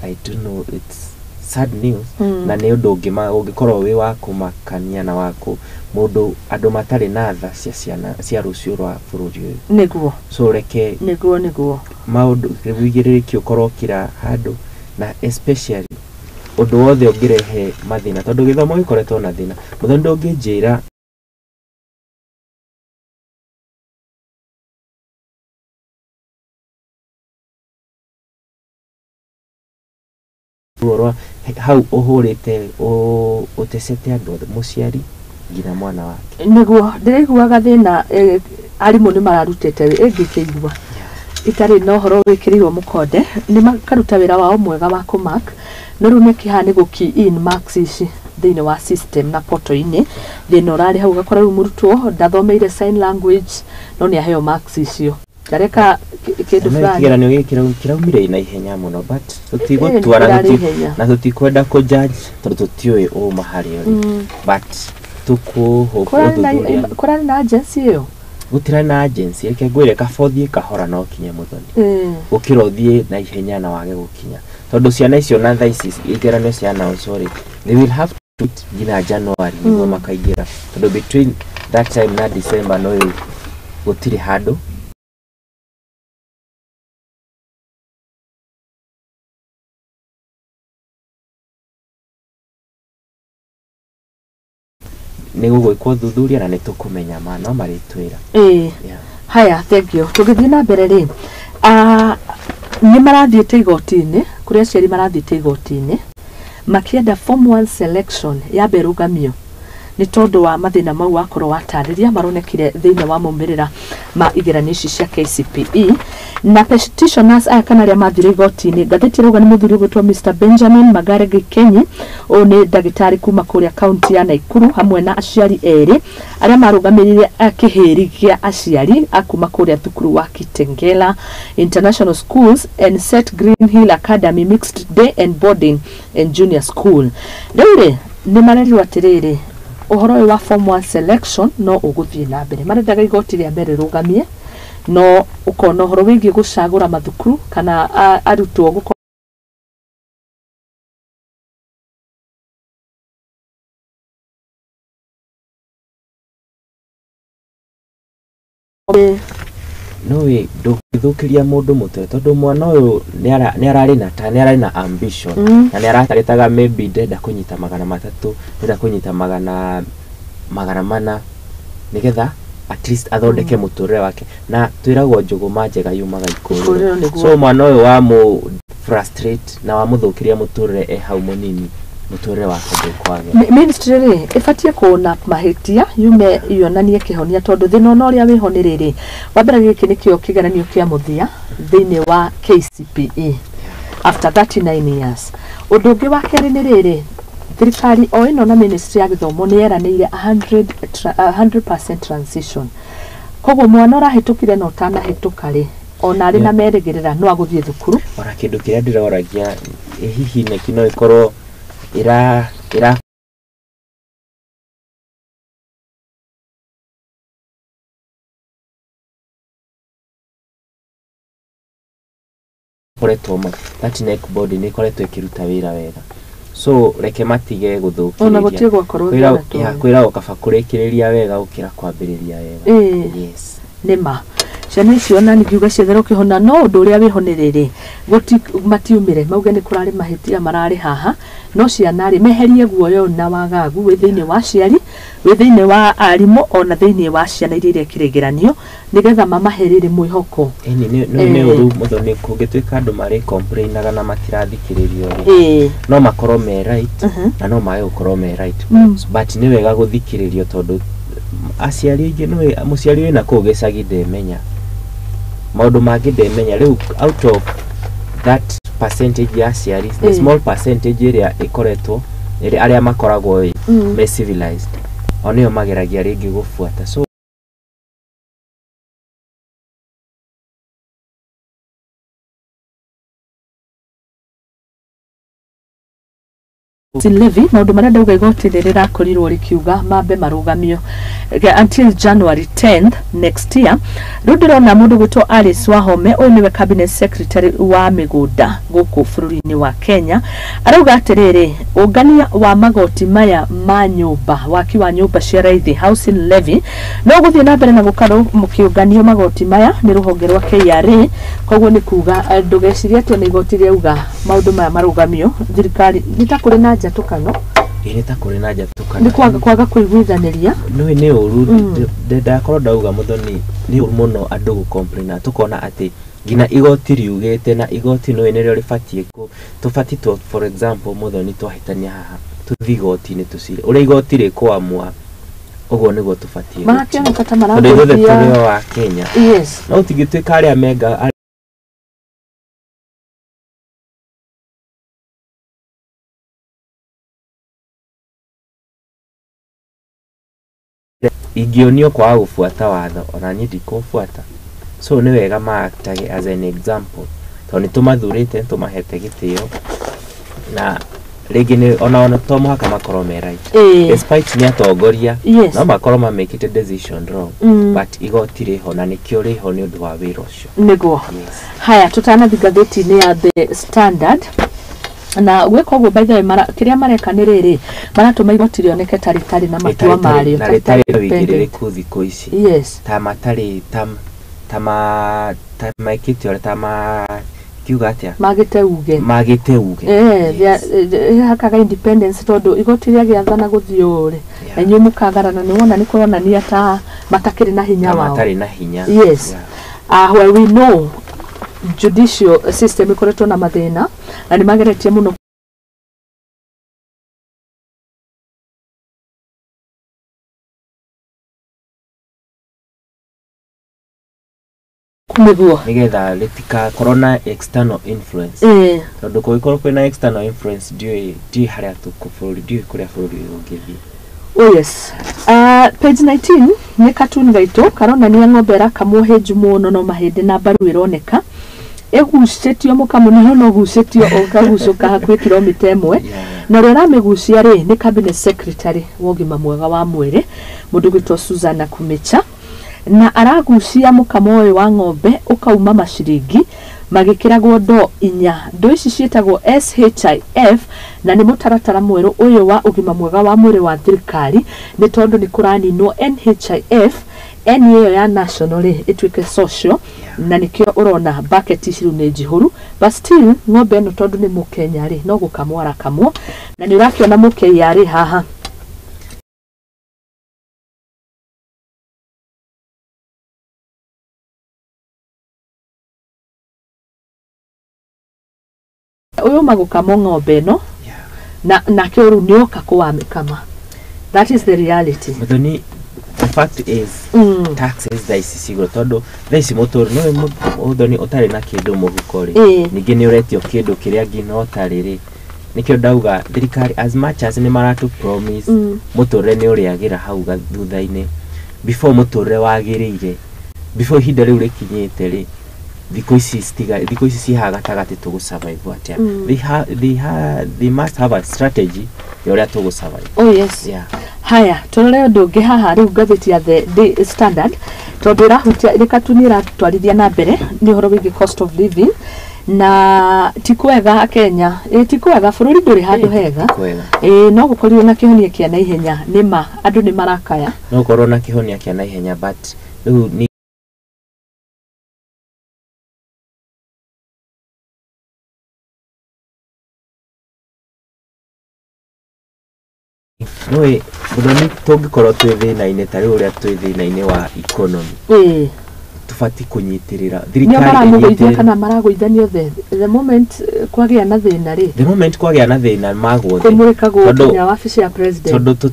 I don't know it's sad news na nĩ ũndũ ũngĩkorwo wĩ wa kũmakania na wako mũndũ andũ matarĩ na tha cia ciana cia rũciũ rwa bũrũri ũyũ nĩguo so reke nĩguo maũndũ wĩigĩrĩrĩki ũkorwo kira handũ na especially ũndũ wothe ũngĩrehe mathĩna tondũ gĩthomo gĩkoretwo na thĩna mũthoni ndũngĩnjĩra hau ũhũrĩte ũtecete andũ mũciari nginya mwana wake nĩguo ndĩraiguaga thĩna arimũ nĩ mararutĩte ĩngĩkĩigua itarĩ na ũhoro wĩkĩrĩirwo mũkonde nĩ makaruta wĩra wao mwega wa kũmark no rĩu nĩkĩhaha nĩ gũ-key in marks ici thĩinĩ wa system na portal-inĩ thĩna ũrarĩ hau ũgakora rĩu mũrutwo ndathomeire sign language no nĩ aheo marks icio ndareka kĩndũ fulani kĩgeranio gĩkĩ kĩraumire na ihenya mũno but tũtigũtua na tũtikwenda kũjudge tondũ tũtiũĩ ũma harĩa but kũrarĩ na agency ĩyo gũtirĩ na agency reke ngwĩre kabothiĩ kahora no kinye Muthoni gũkĩra ũthiĩ na ihenya na wage gũkinya tondũ ciana icio na thaa ici igeranio cia now sorry they will have to wait nginya January nĩguo makaingĩra tondũ between that time na December no gũtirĩ handũ nĩ gũgwĩkwo thuthuria na nĩ tũkũmenya ma no marĩtwĩra haya thank you tũgĩthiĩ na mbere rĩ nĩ marathiĩte igoti-inĩ kũrĩa aciari marathiĩte igoti-inĩ makĩenda form 1 selection yambe ĩrũgamio nĩ tondũ wa mathĩna mau wakorwo watarĩria maronekire thĩinĩ wa maumĩrĩra ma igeranio ici cia KCPE na petitioners aya kana arĩa mathire igoti-inĩ ngathĩti ĩrauga nĩ mũthuri ũgwĩtwo Mr Benjamin Magare Gikenyi ũyũ nĩ ndagĩtarĩ kuma kũrĩa kaunti ya Naikuru hamwe na aciari erĩ arĩa marũgamĩrĩire kĩhĩri gĩa aciari akuma kũrĩa thukuru wa Kitengela International Schools and Set Green Hill Academy Mixed Day and Boarding and Junior School rĩu rĩ nĩ marerirwo atĩrĩrĩ ũhoro ũyũ wa form 1 selection no ũgũthiĩ na mbere marendaga igoti rĩa mbere rũgamie no ũkona ũhoro wĩgiĩ gũcagũra mathukuru kana arutwo gũkorwo no ndũgĩthũkĩria mũndũ mũtwe tondũ mwana ũyũ nĩ ararĩ na ambition na nĩ aratarĩtaga maybe ndenda kũnyita 300 ndenda kũnyita 400 nĩgetha at least athondeke mũtũrĩre wake na twĩragwo njũgũma njega yumaga ikũrũ so mwana ũyũ wa frustrate na wamuthukiria muturire hau munini muturire wake ndũkwage. Ministry ri ibatie kuona mahitia yume yonanie kihonia tondu thina no ria wiho ni riri wa mbere giki nikio kigeranio kia muthia thiini wa KCPE after 39 years. Undu ungi wa keri ni riri thirikari o ino na ministry ya githomo ni eranĩire 100% transition. Koguo mwana ũrahetũkire na ũtanahĩtũka rĩ ona arĩ na merĩgĩrĩra no agũthiĩ thukuru. Ora kĩndũ kĩrĩa ndĩroragia hihi neki no ĩkorwo ira koretwo that neck body nĩ ĩkoretwo ĩkĩruta wĩra wega, so reke matige gũthũkĩrĩria ona gũtige gwakorwo kwĩra ũkaba kũrĩkĩrĩria wega gũkĩra kwambĩrĩria wega. Yes, nĩma ciana icio na nĩngiuga cietherwo kĩhona no ũndũ ũrĩa wĩho nĩ rĩrĩ matiumire mauge nĩ kũrarĩ mahĩtia mararĩ haha no ciana rĩ meherie guoyo na wagagu wĩ thĩinĩ wa ciari wĩ thĩinĩ wa arimũ ona thĩinĩ wa ciana iria kĩrĩgĩranio nĩgetha mamaherere mwĩhoko. nĩ ũru mũthoni nĩ kũngĩtuĩka andũ marĩ complainaga na matirathikĩrĩrio rĩ no makorwo me right na no maage gũkorwo me right, but nĩ wega gũthikĩrĩrio tondũ aciari aingĩ nĩ mũciari wĩna kũu gĩcagi ndemenya maũndũ mangĩ ndemenya rĩu out of that percentage ya aciari the small percentage ĩrĩa ĩkoretwo arĩa makoragwo me civilized o nĩo mageragia rĩngĩ gũbuata. So Levy maundu maria ndauga igoti rirakorirwo rikiuga mambe marugamio until January 10th next year. Rundirona mundu gwitwo Alice Wahome uyu niwe cabinet secretary wa migunda guku bururi-ini wa Kenya arauga atiriri ungania wa magoti maya ma nyumba waki wa nyumba cia raithi housing levy no guthie na mbere na gukaro mukiunganio magoti maya ni ruhonge rwa KRA. Koguo ni kuga ndugeciria ati ni igoti riauga maundu maya marugamio thirikari nitakuri na njatũkano nĩtakũrĩ na njatũkano ni kwaga kũiguithaniria nĩ ũru ndakorwo ndauga mũthoni nĩ ũru mũno andũ gũcomplaina tukona atĩ ngina igoti riugĩte na igoti nĩ nĩrĩo rĩbatie tũbatie for example mũthoni twahĩtania haha tũthiĩ igoti-inĩ tũcire ũrĩa igoti rĩkwamua ũguo nĩguo tũbatie marakĩoneka ta maragũthia wa Kenya. Yes, no tingĩtuĩka arĩa menga ingionio kwa gũbuata watho ona niĩ ndikũbuata, so nĩ wega maaktage as an example tondũ nĩ tũmathurĩte tũmahete gĩtĩo na rĩngĩ nĩ ona to mũhaka makorwo me right despite nĩ atongoria no makorwo mamekĩte decision wrong but igoti rĩho na nĩkĩo rĩho nĩ ũndũ wa wĩra ũcio nĩguo. Haya tutanathi ngathĩti-inĩ ya The Standard na gweka ũguo by the way kiria mareka nĩ rĩrĩ maratũma igoti rĩoneke tarĩ na matua marĩo tarĩ wĩigĩrĩrĩku thikũ ici ta matarĩ ta maikĩtio ta kiuga atĩa magĩte uge hakaga independence tondũ igoti rĩa gĩathana gũthiĩ ũrĩ na inyuĩ mũkagarana nĩ wona nĩ kuronania ta matakĩrĩ na hinya wao matarĩ na hinya. Yes, where we know judicial system ikoretwo na mathĩna na nĩ mageretie mũno nigetha rĩtikakorwo na external influence tondũ kũngĩkorwo kwĩna external influence ndiũĩ harĩa tũkũbũrũri ndiũĩ kũrĩa bũrũri ũngĩthiĩ. Yes, page 19 nĩ katuni gaitũ karonania ng'ombe ĩrakamwo hĩnju mũno no mahĩndĩ na mbaru ĩroneka egucĩtio mũkamo nĩ no gucĩtio ũkagucũka hakuhĩ kilomita ĩmwe na rĩrĩa aramĩgucia rĩ nĩ cabinet secretary wa ũgima mwega wa mwĩrĩ mũndũ gwĩtwo Susanna Kumicha na aragucia mũkamo ũyũ wa ng'ombe ũkauma maciringi magĩkĩragwo ndoo 4. Ndoo ici ciĩtagwo SHIF na nĩ mũtaratara mwerũ ũyũ wa ũgima mwega wa mwĩrĩ wa thirikari nĩ tondũ nĩ kũraninwo NHIF eni ĩyo ya national ĩtuĩke social na nĩkĩo ũrona bucket ici rĩu nĩ njihũru but still ng'ombe ĩno tondũ nĩ mũkenya rĩ no gũkamwo arakamwo na nĩ ũrakĩona mũkei arĩ haha kuma gukama ng'ombe no na kioru nioka kuwamikama. That is the reality. Muthoni, the fact is taxes thaisi cigå tondå thaisi må tå rä no muthoni å tarä na kä ndå må huko rä ningä nä å retio kä ndå kä rä a ngina å tarä rä nä kä o ndauga thirikari as much as nä maratå promise må tå rä nä å rä agä ra hau thutha-inä before må tå rä wagä rä ire before ihinda rä u rä kinyä te rä thikå ici cihaga gatagatä tå gå survive atia they must have a strategy ya å rä a tå gå survive. Oh yes. Haya turore undu ungi haha riu ngathiti ya The Standard tondu irahutia rikatunira twarithia na mbere ni horo wigi cost of living na tikwega Kenya tikwega bururi nduri handu hega no gukorirwo na kihonia kia na ihenya nima andu ni marakaya no gukorwo na kihonia kia na ihenya but riu ni no muthoni tungikorwo twi thina-inĩ ta rĩu ũrĩa twi thina-inĩ wa economy tubati kunyitirira thirikari kana maragũithanio the moment kwagĩa na thĩna rĩ the moment kwagĩa na thĩna magwo kumurika gũkinya wabici ya president tondu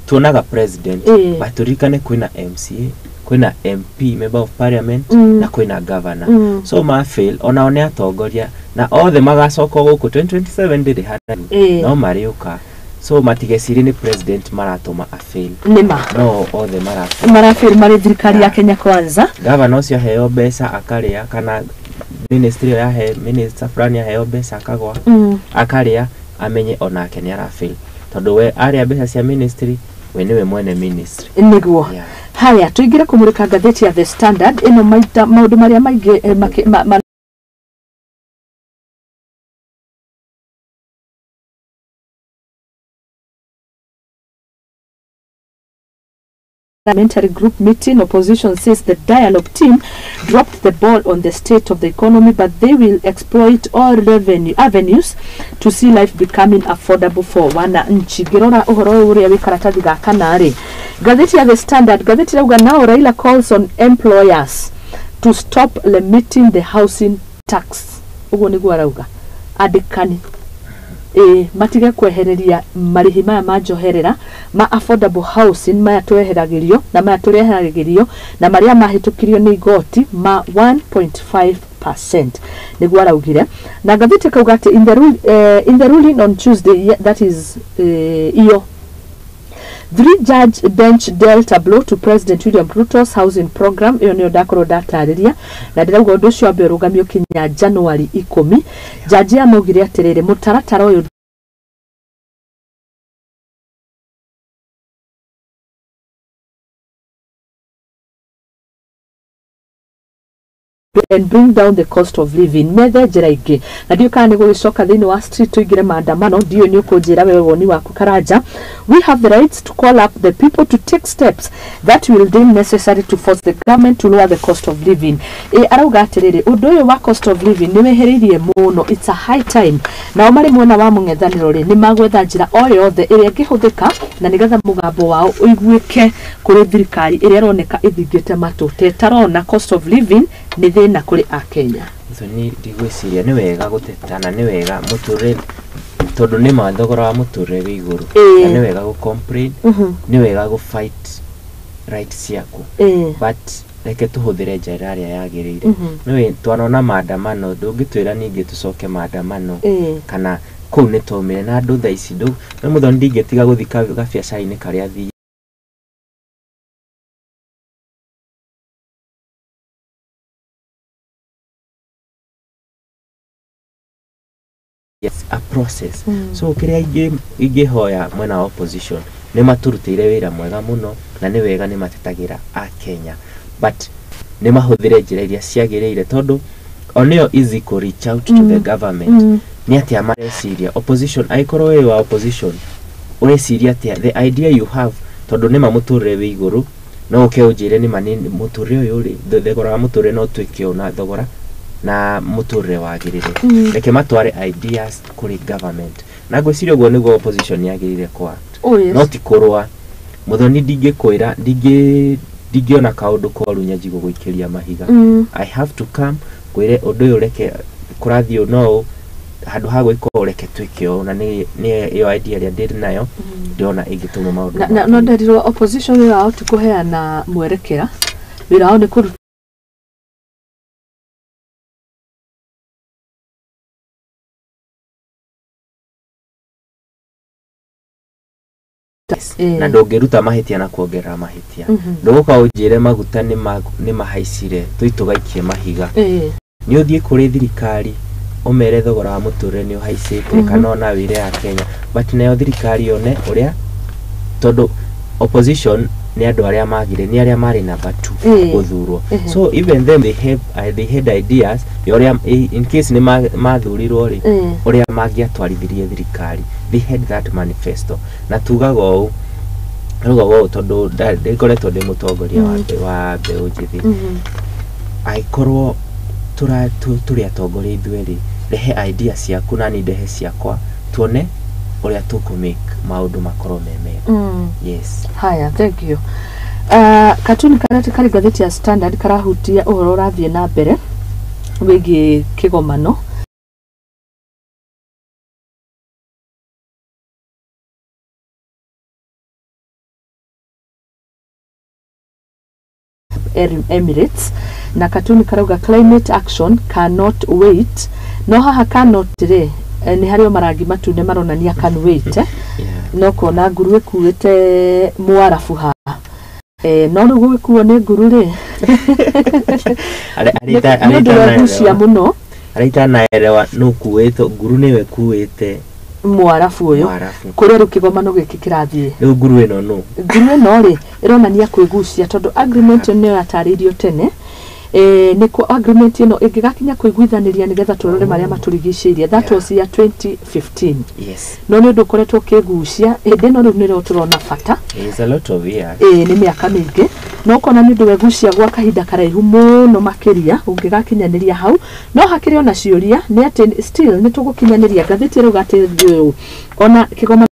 tuonaga president but turirikane kwĩna MCA kwĩna MP member of parliament na kwĩna governor so ma fail onao nĩ atongoria na othe magacoka gũkũ 2027 ndĩrĩ hata no mariũka so matigeciri ni president maratoma a fail nima no othe marafail mari thirikari ya Kenya Kwanza governor ucio heo mbeca akaria kana ministry ya he minister fulani heo mbeca akagwa akaria amenye onake ni arafail tondu we aria mbeca cia ministry we niwe mwene ministry niguo haya tuingire kumurika ngatheti ya The Standard ino maundu maria maingi Parliamentary group meeting, opposition says the dialogue team dropped the ball on the state of the economy, but they will exploit all avenues to see life becoming affordable for wananchi. Girora uhoro uria wikaratathi ga kanari. Gatheti ya The Standard, gatheti rauga now Raila calls on employers to stop limiting the housing tax. Ugo niguo arauga. Adikani. Matige kwehereria marihi maya majoherera ma affordable housing maya tweheragirio na maya tureheragirio na maria mahitukirio ni igoti ma 1.5% niguo araugire na gathete kauga ati in the ruling on Tuesday that is iyo 3-judge bench dealt a blow to President William Ruto's housing program. Iyo niyo ndakorwo ndatariria na ndirauga undu ucio ambe rugamio kinya January 10. Jaji amaugire atiriri mutaratara uyu and bring down the cost of living. Methe njira ingi na ndio kana ni gugicoka thiini wa street tuigire maandamano ndio ni ukunjira wewe woni waku Karanja. We have the rights to call up the people to take steps that will deem necessary to force the government to lower the cost of living. Arauga atiriri undu uyu wa cost of living ni weheririe muno, it's a high time na omari mwena wa mung'ethaniro ri ni magwetha njira o yothe iria ingihuthika na nigetha mugambo wao uiguike kuri thirikari iria roneka ithingite matu tetarona cost of living ni thina kuri a Kenya. Ni ndigwiciria ni wega gutetana ni wega muturire tondu ni mathogora wa muturire wi iguru na ni wega gu complain ni wega gu fight rights yaku but reke tuhuthire njira aria yagirire ni twanona maandamano ndungitwira ningi tucoke maandamano kana kuu ni tomire na andu tha ici ndu ni muthoni ndingitiga guthika gabiacara-ini karia thi a process so kiria ingihoya mwena opposition ni maturutire wira mwega muno na ni wega ni matetagira a Kenya but ni mahuthire njira iria ciagirire tondu onio easy to reach out to the government ni atia mareciria opposition aikorwo we wa opposition ureciria atia the idea you have tondu ni mamuturire wi iguru no ukeunjire ni manini muturire uyu ri thogora wa muturire no twikio na thogora na muturire wagirire reke matware ideas kuri government na gwiciria uguo niguo opposition yagirire kwa not kurwa muthoni ndingikwira ndingiona kaundu koru nyaji guikiria mahiga I have to come kwire undu uyu reke kurathio no handu ha gwika ureke twikio na ni yo idea ya ndiri nayo ndiona ingituma maundu na no ndirwo opposition yao tukuheana mwerekera wira wao ni kuru na ndongeruta mahitia na kuongerera mahitia ndogoka unjire maguta ni mahaicire tuitugaikie mahiga ni uthie kuri thirikari umere thogora wa muture ni uhaicite kana ona wire ya Kenya but nayo thirikari one uria todo opposition ni andu aria magire ni aria mari number 2 guthurwo so even them they had ideas uria in case ni mathurirwo ri uria mangiatwarithirie thirikari they had that manifesto na tugaga uu tondu ndikoretwo ndi mutongoria wa mbeu njithi aikorwo turi atongoria ithueri rehe ideas ciaku na ni ndehe ciakwa tuone uria tukumake maundu makorwo memega yes haya thank you katuni kari gatheti ya Standard karahutia uhoro urathie na mbere wigi kigomano Emirates na katuni karauga climate action cannot wait no haha cannot re ni hario marangi matune maronania can wait no kona nguru ikuite mwarafu ha no rugo ikuo ni nguru ri arita muno arita naerewa no kueto nguru niwe kuite mwarafu uyu kuria rukigomano giki kirathie nguru ino no ri ironania kwigucia tondu agreement no yataririo tene niko agreement ino ingigakinya kuiguithaniria nigetha turore maria maturigicirie that was ya 2015 yes no ni ndukoretwo kigucia indi no niro turona fata is a lot of years ni miaka mingi no kona ni ndu wegucia gwa kahinda karaihu muno makiria ungigakinyaniria hau no hakiri ona ciuria ni ati still ni tugukinyaniria gatheti rugate ona kigoma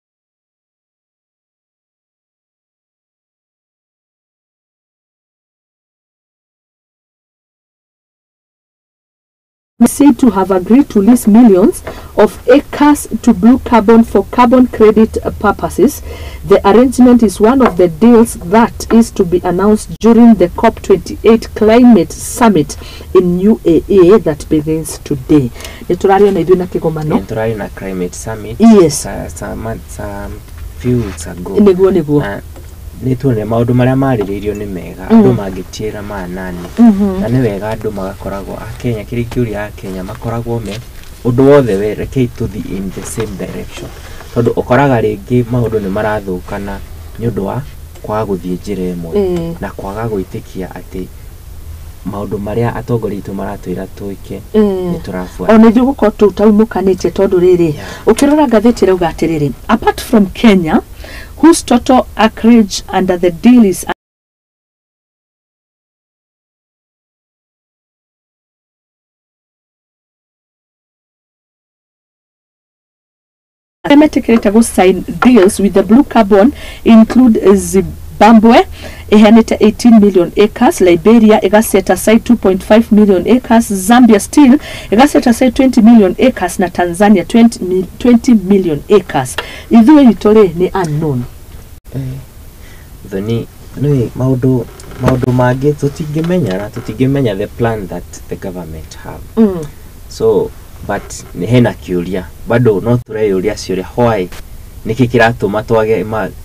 said to have agreed to lease millions of acres to blue carbon for carbon credit purposes. The arrangement is one of the deals that is to be announced during the COP28 climate summit in UAE that begins today. Niturari na iduna kigomano. Niturari na climate summit. Yes. Some few weeks ago. Niguo. Nitune maundu maria mariririo ni mega andu mangitiira manani na ni wega andu magakoragwo a Kenya kirikiuria a Kenya makoragwo me undu wothe werekei tuthi in the same direction tondu ukoraga ringi maundu ni marathukana ni undu wa kwaga guthie njira imwe na kwaga gwitikia ati maundu maria atongoria itu maratwira twike ni turafuata ona ithu guko tutaumukanitie tondu riri ukirora gatheti rauga atiriri apart from Kenya whose total acreage under the deal is to sign deals with the blue carbon include Zimbabwe ihanite 18 million acres, Liberia set aside 2.5 million acres, Zambia still set aside 20 million acres na Tanzania 20 million acres. Ithuĩ itore ni unknown. Thoni maundu mangĩ tutingimenya the plan that the government have. So but hena kiuria bado no tureyuria ciuria why niki kiratuma twage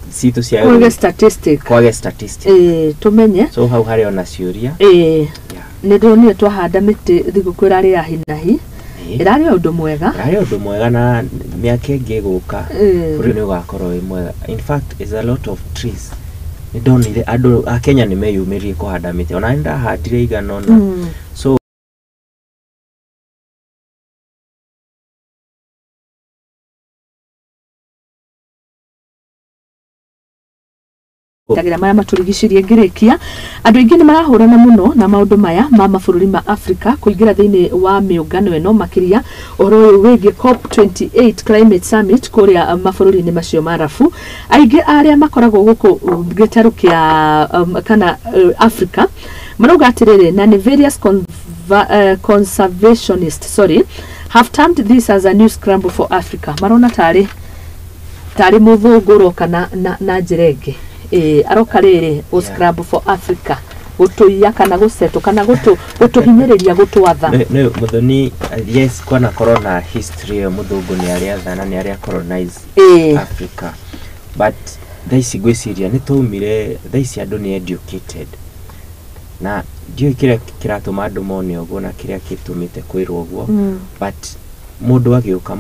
situ cia kwage statistic tumenye so hau hari ona ciuria ni ndonire twahanda miti thigukwira ri ya hinahi irari undu mwega na miaka ingi guka buri ni ugakorwo wi mwega. In fact is a lot of trees ni ndonire andu a Kenya ni meyumirie kuhanda miti ona nda handire iganona so tagira maya maturigicirie ngirikia andu ingi ni marahurana muno na maundu maya ma mabũrũri ma Africa kuingira thiini wa miungano eno makiria uhoro uyu wigi COP28 climate summit kuria mabũrũri-inĩ macio marafu aingi aria makoragwo guku gitaru kia kana Africa marauga atiriri na ni various conservationists, sorry, have termed this as a new scramble for Africa. Marona tari muthunguro kana na njirenge. Aroka riri o scramble for Africa. Gutuia kana guseto kana gutuhinyiriria gutwatha. No muthoni, yes, kwana corona history ya muthungu ni aria thana ni aria colonize Africa. But thaisi gwiciria ni tumire thaisi andu ni educated. Na ndio kiratuma andu mone uguo na kiria kitumite kwirwo uguo. But mundu agiuka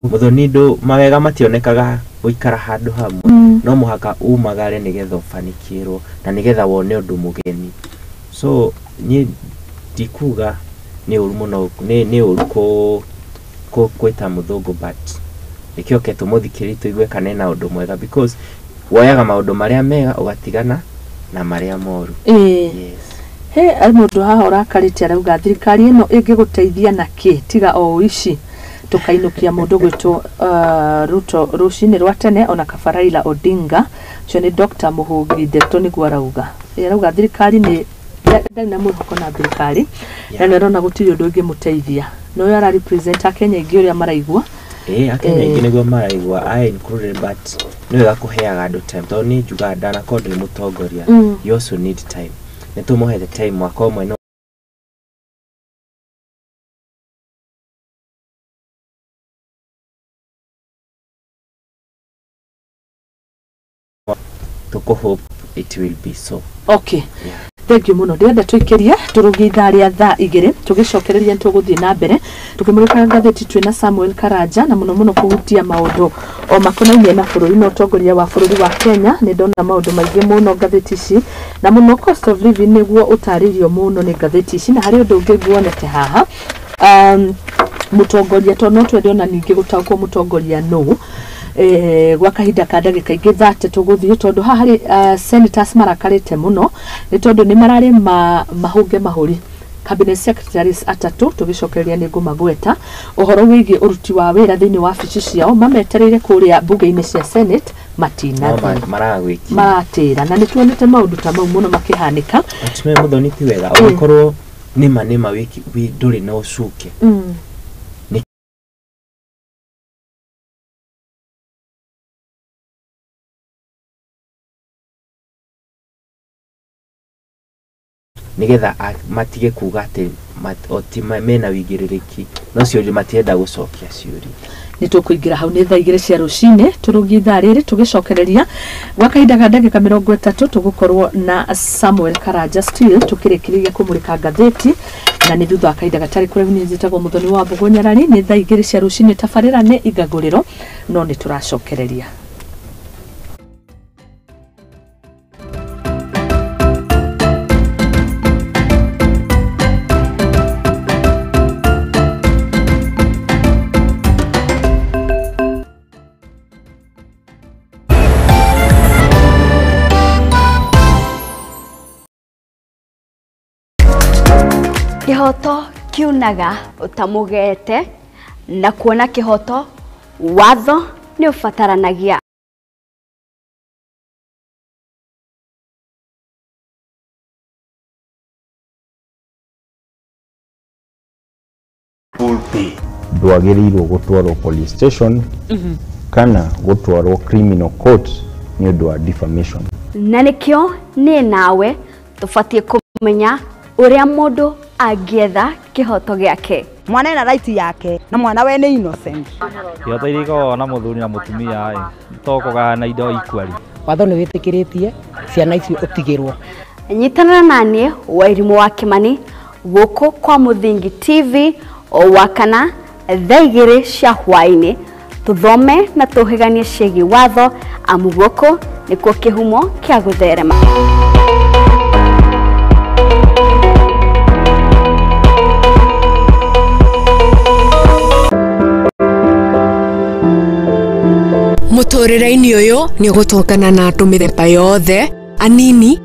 muthoni ndu mawega mationekaga guikara handu hamwe. No muhaka umagare nigetha ufanikirwo na nigetha wone undu mugeni. So ni dikuga ni uru muno ni uru ko kweta muthungu, but ikio ketu muthikiri tuigwe kanena undu mwega, because woyaga maundu maria mega ugatigana na maria moru. Yes. He almundu haha urakarite arauga thirikari ino ingiguteithia na ki tiga o ici tukainukia mundu gwitwo Ruto rucini rwa tene ona Kabaraila Odinga cio ni Dr. Muhungi Ndeto ni arauga arauga thirikari ni na mwihoko na thirikari na nirona gutiri undu ungi muteithia no yara represent Kenya ingi uria maraigwa Akenya ingi niguo maraigwa I included, but no gakuheaga andu time to ni juga ndana kondo ni mutongoria. You also need time. Nitumuhe the time mwaka umwe no to hope it will be so. Okay. Yeah. Thank you muno. Ndenda tuikirie turugi tharia thaa igiri tugicokereria tuguthie na mbere tukimurika ngatheti twina Samuel Karanja na muno kuhutia maundu o makonainie na bururi no tongoria wa bururi wa Kenya. Ni ndona maundu maingi muno ngatheti ici na muno cost of living niguo utaririo muno ni ngatheti ici na hari undu ungi guonete haha mutongoria to no twende ona ningi gutaukwo mutongoria no gwa kahinda ka ndagika ingi 30 tuguthie tondu haha hari senators marakarite muno ni tondu ni marari mahunge mahuri cabinet secretaries atatu tugicokereria ni ngumagweta uhoro wigi uruti wa wira thiini wa wabici ciao mametereire kuria bunge-ini cia Senate matina matira na ni tuonete maundu ta mau muno makihanika atime muthoni ti wega ukorwo nima wiki wi nduri na ucuke nigetha matige kuga ati mena wigiririki no ciuri matienda gucokia ciuri. Ni tukuingira hau ni thaa igiri cia rucine turugi thaa riri tugicokereria gwa kahinda ga ndagika 30 tugukorwo na Samuel Karanja still tukirikiria kumurika ngatheti na ni thutha kahinda gatari kure ni njitagwo muthoni wa Mbugu Nyarari. Ni thaa igiri cia rucine tabarira ni igaguriro no ni turacokereria. Kihoto kiunaga utamugete na kuona kihoto watho ni ufataranagia full pay. Ndwagĩrĩirwo gũtwarwo police station kana gũtwarwo criminal court ni ũndũ wa defamation. Na nikio ni nawe tufatie kumenya uria mundu agietha kihoto giake. Mwana ena right yake na mwana we ni innocent. Kihoto iriko na muthuri na mutumia tokoga na indo equally. Watho ni witikiritie ciana icio utigirwo. Nyitana nani Wairimu wa Kimani guku kwa Muthingi TV o wakana thaa igiri cia hwaini tuthome na tuhiganie ciegi watho amu guku nikuo kihumo kia gutherema. Muturire-ini uyu ni gutokana na andu mithemba yothe anini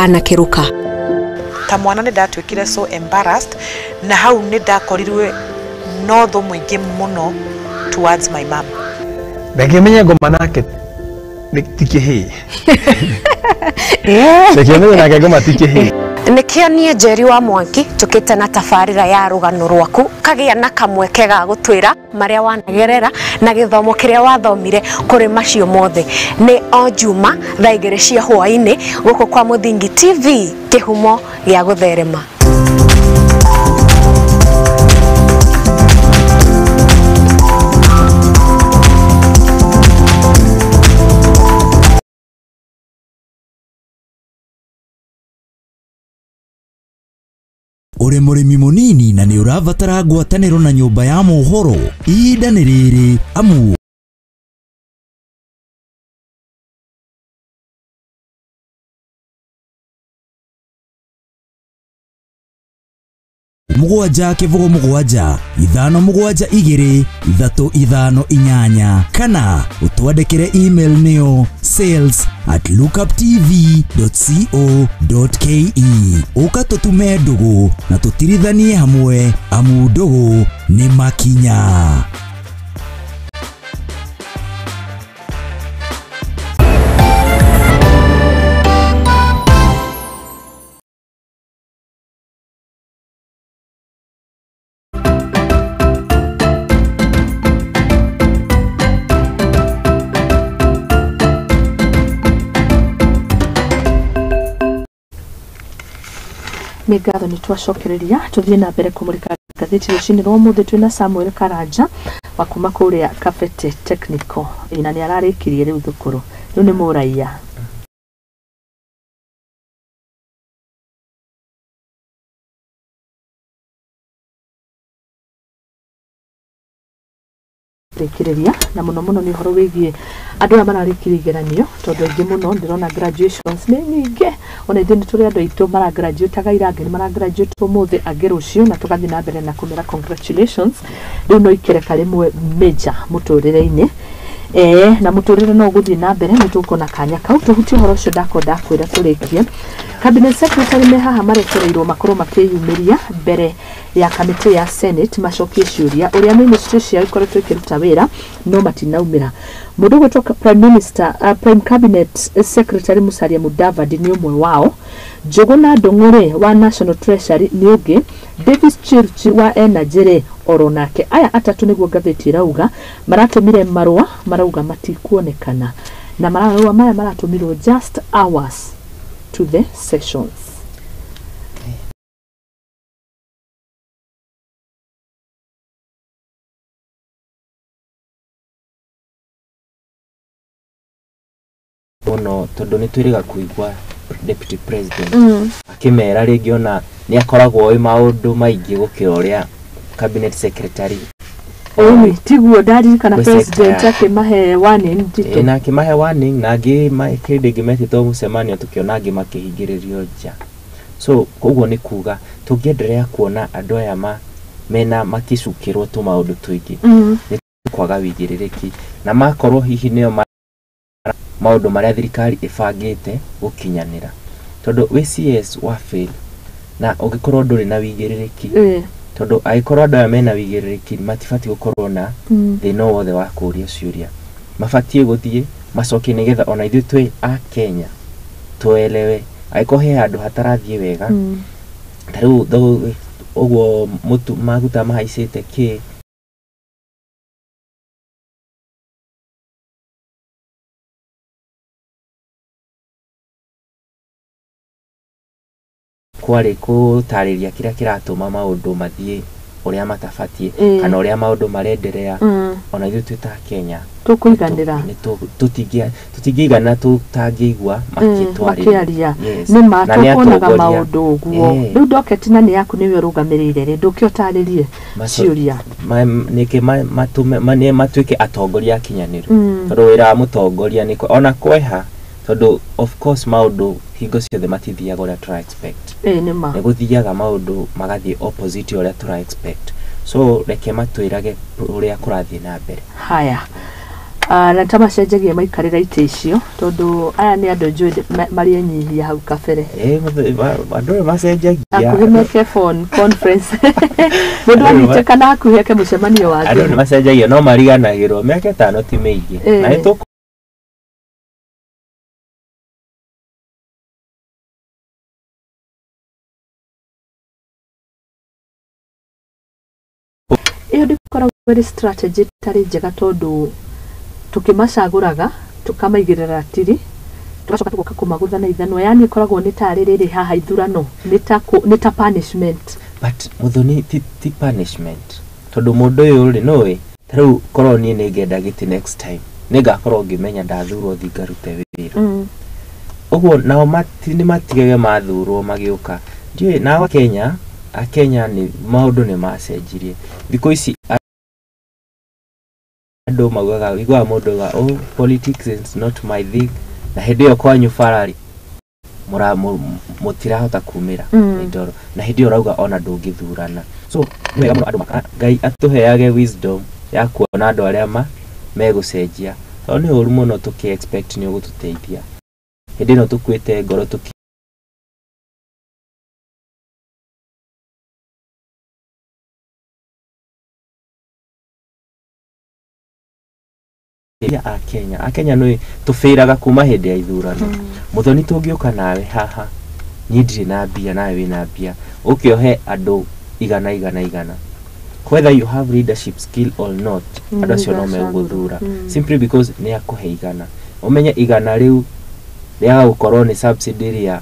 ndakanakeruka. Ta mwana nĩ ndatwĩkire so embarrassed na hau nĩ ndakorirwe no tho mũingĩ mũno towards my mom. Ndakĩmenya ngoma nake tikĩhĩ. Ndakĩmenya nake ngoma tikĩhĩ. Nikio nie Njeri wa Mwangi tukite na tabarira ya rugano rwaku kagia na kamweke ga gutwira maria wanagerera na githomo kiria wathomire kuri macio mothe ni o Juma thaa 2 cia hwaini guku kwa Muthingi TV kihumo gia gutherema. Uri murimi munini na ni urabatara ngwataniro na nyumba ya mohoro ihinda ni riri amu mugwanja kivugo mugwanja ithano mugwanja igiri ithatu ithano inyanya kana utwandikire email niyo sales@lookuptv.co.ke uka tutume ndugu na tutirithanie hamwe amu ndugu ni makinya. Nĩ ngatho nĩ twacokereria tuthie na mbere kumurika gatheti rũcinĩ rwa ũmũthĩ twĩna Samuel Karanja wa kuma kũrĩa Kabete Technical ina nĩ ararĩkirie rĩu thukuru rĩu nĩ mũraiya. Rĩkĩrĩria na mũno nĩ ũhoro wĩgiĩ andũ arĩa mararĩkirie igeranio tondũ aingĩ mũno ndĩrona graduations nĩ nyingĩ ona ithuĩ nĩ tũrĩ andũ aitũ maragraduataga ira angĩ nĩ maragraduate ũmũthĩ angĩ rũciũ na tũgathiĩ na mbere na kũmera congratulations rĩu no ikereka rĩmwe major mũtũrĩre-inĩ na mũtũrĩre no gũthiĩ na mbere nĩ tũkona kanya kau tũhutie ũhoro ũcio ndakwĩra tũrĩkie. Cabinet Secretary me haha marekereirwo makorwo makĩyumĩria mbere ya kamĩtĩ ya Senate macokie ciũria ũrĩa ministry cia ikoretwo ikĩruta wĩra no matinaumĩra. Mũndũ gwĩtwo Prime Cabinet Secretary Musalia Mudavadi nĩ ũmwe wao, Njũgũna Ndũng'ũ wa National Treasury nĩ ũngĩ, Davis Chirchir wa Energy oro nake. Aya atatu nĩguo ngathĩti irauga maratũmire marauga matikuonekana na marauga maya maratũmirwo just hours to the sessions. Bono tondu ni twiriga kuigwa deputy president akimera ringi ona ni akoragwo oi maundu maingi gukira uria cabinet secretary tiguo ndaririkana president akimahe warning ndito na akimahe warning na angi makindi ngimetitwo mucemanio tukiona angi makihingiririo nja. So koguo ni kuga tungiendelea kuona andu aya mena makicukirwo tu maundu tuingi ni kwaga wigĩrĩrĩki na makorwo hihi nio maundu maria thirikari ibangite gukinyanira tondu WCS wa fail na ungikorwo nduri na wigĩrĩrĩki tondu aikorwo andu aya mena wigĩrĩrĩki matifati gukorwo na thina wothe wa kuria ciuria mabatie guthie macokie nigetha ona ithuĩ twi a Kenya tuelewe aikorwo he andu hatarathie wega tariu uguo maguta mahaicite ki kwari gutariria kiria kiratuma maundu mathie uria matabatie kana uria maundu marenderea ona ithuĩ twita Kenya tukuiganira tutingĩigana tutangĩigua makĩaria nĩ matuonaga maundu ũguo rĩu docket nani yaku nĩwe ũrũgamĩrĩire rĩ ndũkĩotarĩrie ciũria nĩkĩ matuĩke atongoria akinyanĩru tondũ wĩra wa mũtongoria nĩ ona kweha tondu of course maundu hingo ciothe matithiaga uria tura expect nĩ guthiaga maundu magathie opposite uria tura expect so reke matwirage uria kurathie na mbere. Haya na tamacenjagia maikarĩra itĩ icio tondu aya nĩ andũ njũĩ marĩ enyihia hau kabere andũ macenjagia akuhĩ meke phone conference mũndũ anyitĩka na akuhĩ eke mũcemanio wake andũ nĩ macenjagia no mariganagĩrwo mĩaka 5 ti mĩingĩ na nĩ iyo ndikoragwo very strategy tarĩ njega tondu tukimacagũraga tukamaigĩrĩra tiri tugacoka tugoka kumagutha na ithanwa yani ikoragwo nĩ tarĩ rĩrĩ haha ithurano nĩ ta punishment but muthoni ti punishment tondu mũndũ ũyũ rĩ nowe tarĩu korwo niĩ nĩngenda gĩtĩ next time nĩngakorwo ngĩmenya ndathurwo thi ngarute wĩra ũguo nao nĩ matigage mathurwo magĩũka ndiũĩ nao Kenya ni maũndũ nĩ macenjirie thikũ ici andũ maugaga igwa mũndũ ga politics is not my thing na hĩndĩ ĩyo kwanyu farari mũtirahota kumĩra ndoro na hĩndĩ ĩyo rauga ona ndũngĩthurana so wega mũno andũ Ngai atũheage wisdom ya kuona andũ arĩa megũcenjia tondũ nĩ ũru mũno tũkĩ expect nĩ ũgũtũteithia hĩndĩ ĩno tũkwĩte ngoro Kenya no tufiraga kuma hĩndĩ ya ithurano muthoni tũngĩũka nawe haha niĩ ndirĩ na mbia nawe wĩna mbia ũkĩohe andũ igana whether you have leadership skill or not andũ acio no megũthura simply because nĩ akũhe igana ũmenye igana rĩu rĩa gũkorwo nĩ subsidy ĩrĩa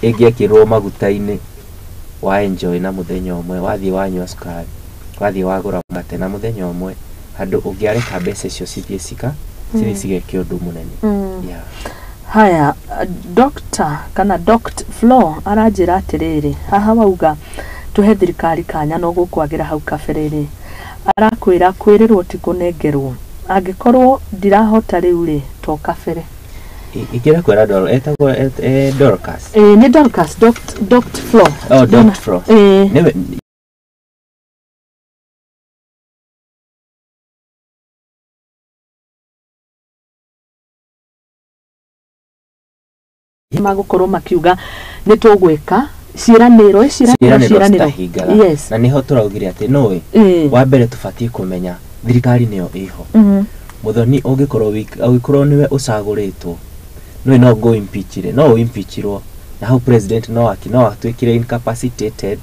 ĩngĩekĩrwo maguta-inĩ wa enjoy na mũthenya ũmwe wathiĩ wanyua cukari wathiĩ wagũra mate na mũthenya ũmwe andũ ũngĩareka mbeca icio cithiĩ cigeke ũndũ mũnene haya Dr. kana Dr. Flo aranjĩra atĩrĩrĩ haha wauga tuhe thirikari kanya no gũkwagĩra hau kaberere arakwĩra kwĩrĩrwo ti kũnengerwo angĩkorwo ndirahota rĩu rĩ to kabere ikira kwera dolo etagwo Dorcas nĩ Dorcas Dr. Flo Dr. Flo magukorwo makiuga nĩ tũgwĩka ciĩranĩro yes na niho tũraugire atĩ nowe wa mbere tũbatie kũmenya thirikari nĩyo iho muthoni ũngĩkorwo niwe ũcagũrĩtwo no go impeachire no impeachirwo na how president no atuĩkire incapacitated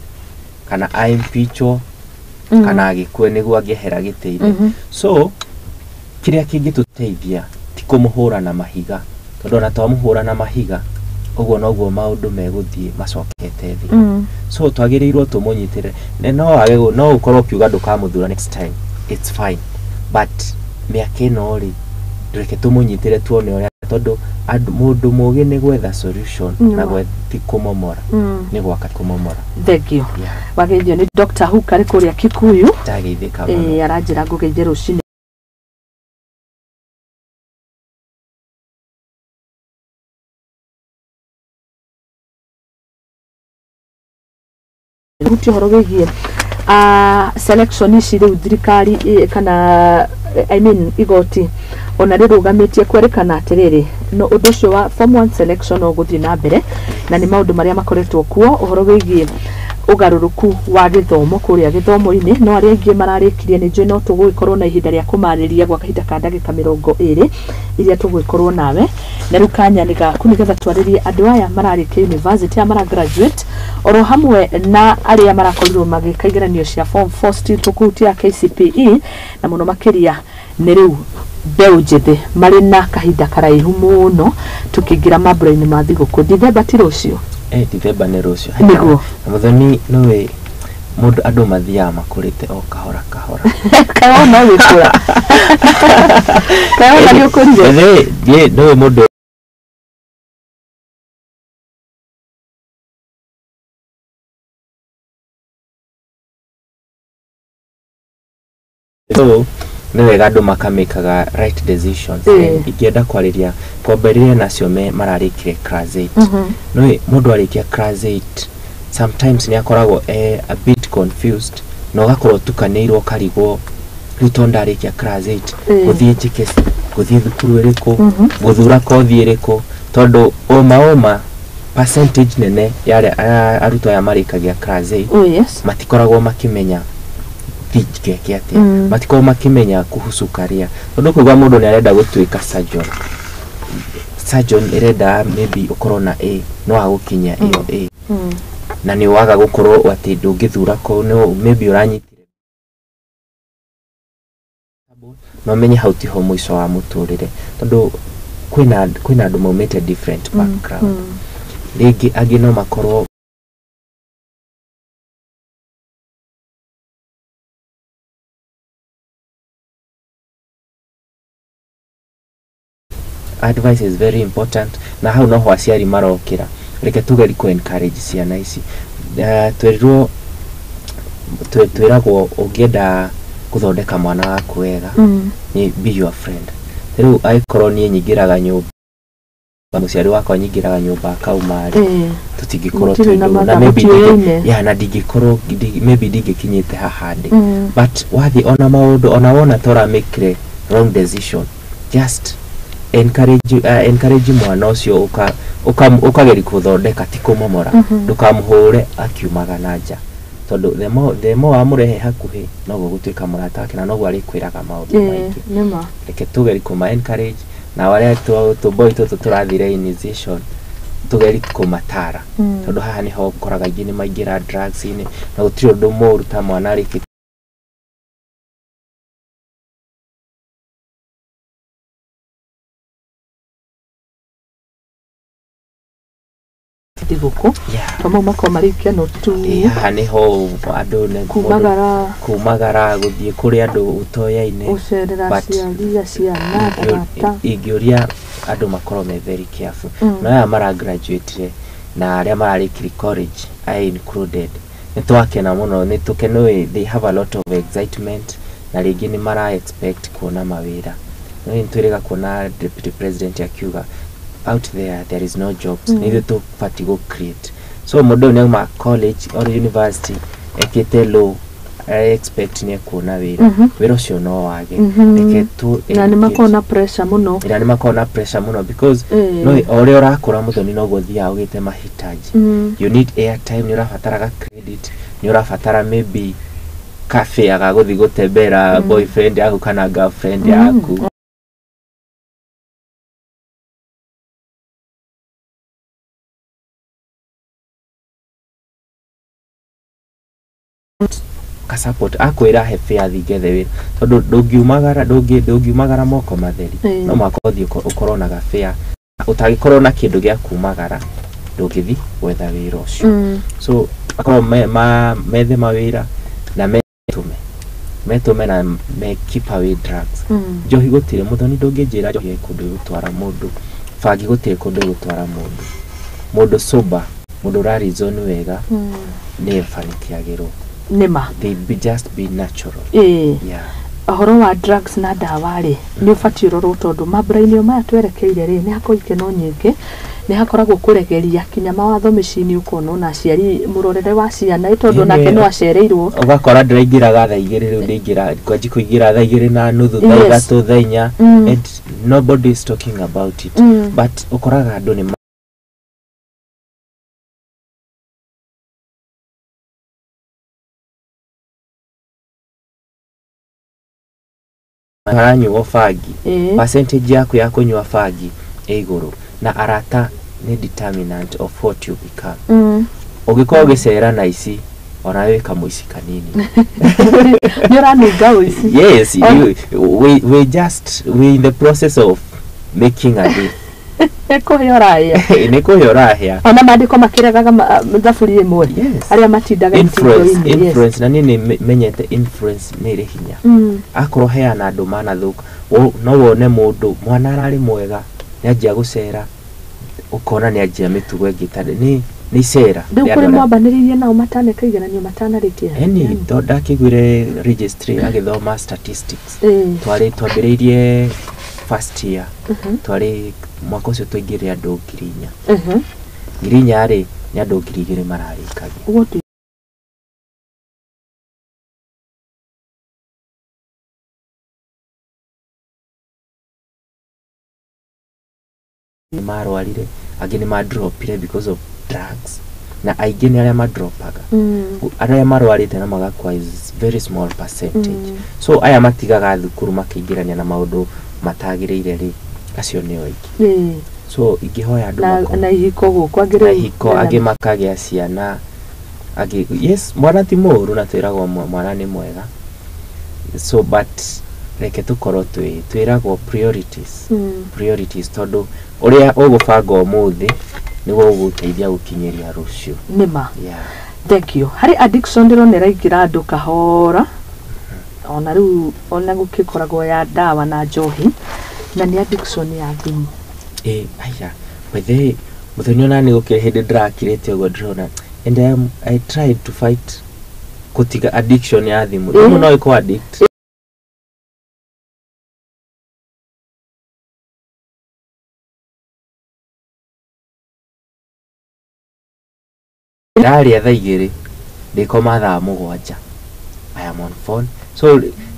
kana impeachwo kana agĩkue nĩguo angĩhera gĩtĩ-inĩ so kĩrĩa kĩngĩtũteithia ti kũmũhũra na mahiga tondũ ona twamũhũra na mahiga ũguo noguo maũndũ megũthiĩ macokete thĩ so twagĩrĩirwo tũmũnyitĩre no ũkorwo ũkiuga ndũkamũthura next time it's fine but mĩaka ĩno rĩ reke tũmũnyitĩre tuone ũrĩa tondũ mũndũ mũgĩ nĩ gwetha solution na gwethi kũmomora nĩ gwaka kũmomora thengio wageithio nĩ Dr. Hook arĩ kũrĩa Kikuyu ndageithĩka mũno aranjĩra ngũgeithie rũcinĩ ruti horo wĩgiĩ selection ici rĩu thirikari kana igoti ona rĩrũgamĩtie kwerĩkana atĩrĩrĩ no ũndũ ũcio wa form 1 selection no gũthiĩ na mbere na nĩ maũndũ marĩa makoretwo kuo ũhoro wĩgiĩ ũgarũrũku wa gĩthomo kũrĩa gĩthomo-inĩ no arĩa aingĩ mararĩkirie nĩ njũĩ no tũgũgĩkorwo na ihinda rĩa kũmarĩria gwa kahinda ka ndagĩka 20 iria tũgũgĩkorwo nawe na rĩu kanya nĩ gaku nĩgetha twarĩrie andũ aya mararĩkia university ya mara graduate oro hamwe na arĩa marakorirwo magĩka igeranio cia form 4 still tũkutia KCPE na mũno makĩria nĩ rĩu mbeũ njĩthĩ marĩ na kahinda karaihu mũno tukĩingĩra mambura-inĩ ma thigũkũ Dithemba ti rũciũ Dithemba nĩ rũciũ nĩguo muthoni nowe mũndũ andũ mathiaga makũrĩte o kahora kaona no wĩkũra kaona nĩ ũkũrire nowe mũndũ so nĩ wega andũ makamĩkaga right decisions ingĩenda kwarĩria kwambĩrĩria nacio mararĩkire class 8 no mũndũ arĩkia class 8 sometimes nĩ akoragwo a bit confused na ũgakorwo tukanĩirwo karigwo rĩu to ndarĩkia class 8 gũthiĩ njĩke guthie thukuru iriku guthura kothi iriku tondu oma percentage nene yale arutwo aya marikagia class 8 matikoragwo makimenya thikeke atia matikoragwo makimenya kuhusu career tondu kuga mundu ni arenda gutuika surgeon irenda maybe ukorwo na A no agukinya iyo A na ni waga gukorwo ati ndungithura ko no maybe uranyitire no menye hauti ho mwiso wa muturire tondu kwina andu maumite different background rigi agi no makorwo advice is very important na hau no ho aciari marokira reke tugeri ku encourage ciana ici twiragwo ungienda kuthondeka mwana waku wega ni be your friend riu aikorwo nie nyingiraga nyumba muciari wakwa nyingiraga nyumba akaumari tutingikorwo na maybe na ndingikorwo maybe ndingikinyite hahandi but wathi ona maundu ona wona tora make wrong decision just encourage mwana ucio ukageri kuthondeka ti kumomora ndukamuhure akiumaga nanja tondu the more amurehe hakuhi no gugutwika murata wake na no gwari kwiraga maundu maingi reke tugeri kuma encourage na wale tu boy tu turathire initiation tugeri kumatara tondu haha niho koraga ingini maingira drugs ini na gutiri undu moru ta mwana ariki guku tomo mako marikia no tu niho andu ne kumagara guthie kuri andu utoyaine ucerera ciana igioria andu makorwo me very careful no ya mara graduate na aria mararikiri college I included nitwakena muno nitukenwe they have a lot of excitement na ringi ni mara expect kuona mawira no intwirega kuona deputy president akiuga out there is no jobs neither to fatigo create so mundu ni ma college or university ekete low I expect ni kuona wira ucio no wage eketu na ni makona pressure muno because no ore urakura muthoni no guthia ugite mahitaji you need airtime ni urafatara credit ni urafatara maybe cafe agaguthi gutembera boyfriend yaku kana girlfriend yaku ka support akwira he fair thigethewira tondu ndungiumagara moko matheri no makothi ukorwo na gafea utagikorwo na kindu gia kumagara ndungithi wetha wira ucio so akorwo methe mawira na metume na me keep away drugs njohi gutire muthoni ndunginjira njohi kundu gutwara mundu fangi gutire kundu gutwara mundu soba mundu rari zone wega ni fanikiagirwo nema they just be natural ahoro wa drugs na dawa ri ni ubati roro tondu mabra-ini maya twerekeire ri ni hakoike no nyingi ni hakoragwo kuregeria kinya mawatho micini ukono na aciari murorere wa ciana tondu nake no acereirwo ugakora ndiraingiraga thaa igiri riu ndingira kwanji kuingira thaa igiri na nuthu thaa ithatu thaa inya and nobody is talking about it but ukoraga andu ni maranywa fagi percentage yako ya kunywa fagi iguru na arata ni determinant of what you become ugikora ugicera na ici ona wewe kamuici kanini niranuga uici yes we in the process of making a deal nikuyorahia ona mandiko makiregaga thaburi imwe aria matindaga influence na nini menyete influence ni ri hinya akorwo heana andu manathuka no wone mundu mwana arari mwega ni anjia gucera ukona ni anjia mitugo ingitari ni cera ndukuri mwambaniririe nao mataneka igeranio matanarikia eni ndakigwire registry agithoma statistics twambiriirie first year twari mwaka ucio tuingire andu 4,000 ri ni andu 2,000 mararikagia marwarire angĩ nĩ madropire because of drugs na aingĩ nĩ arĩa madropaga arĩa marwarĩte na magakua is very small percentage so aya matigaga thukuru makĩingĩrania na maũndũ matagĩrĩire rĩ acio nĩo aingĩ so ingĩhoya andũ na ihiko gũkũ angĩ makagĩa ciana angĩ yes mwana ti mũũru na twĩragwo mwana nĩ mwega so but reke tũkorwo twĩragwo priorities tondũ ũrĩa ũgũbanga ũmũthĩ nĩguo ũgũteithia gũkinyĩria rũciũ nĩma thank you hari addiction ndĩrona ĩraingĩra andũ kahora ona rĩu ona gũkĩkoragwo ya ndawa na njohi na nĩ addiction ya thimũ aya wethe mũthenya ona nĩ gũkĩra hĩndĩ ndĩrakirĩte ũguo ndĩrona and I tried to fight kutiga addiction ya thimũ thimũ no ĩkũ addict Rarĩa thaa igĩrĩ ndĩkoma thaa mũgwanja I am on phone so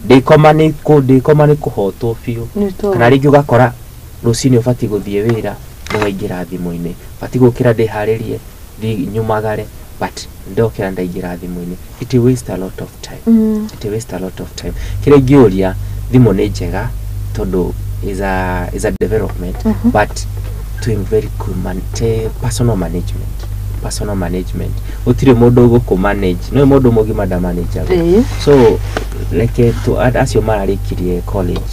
ndĩkoma nĩ kũhotwo biũ kana rĩngĩ ũgakora rũcinĩ ũbatiĩ gũthiĩ wĩra nĩ waingĩra thimũ-inĩ batiĩ gũkĩra ndĩharĩrie nyumagare but ndokĩra ndaingĩra thimũ-inĩ it waste a lot of time kĩrĩa ingĩũria thimũ nĩ njega tondũ is a development but to very good personal management utire mundu guku manage no mundu mugima da manage so like to add acio mararikirie college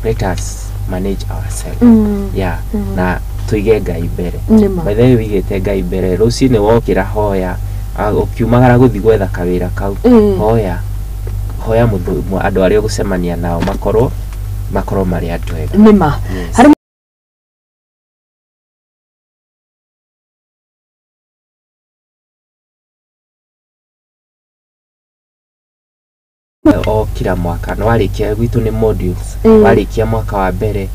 let us manage ourselves na tuige Ngai mbere by the way wigete Ngai mbere rucine wokira hoya ukiumagara guthi gwetha kawira kau hoya andu aria gucemania nao makorwo mari andu ega nima kila mwaka no warikia gwitu ni modules warikia mwaka wa mbere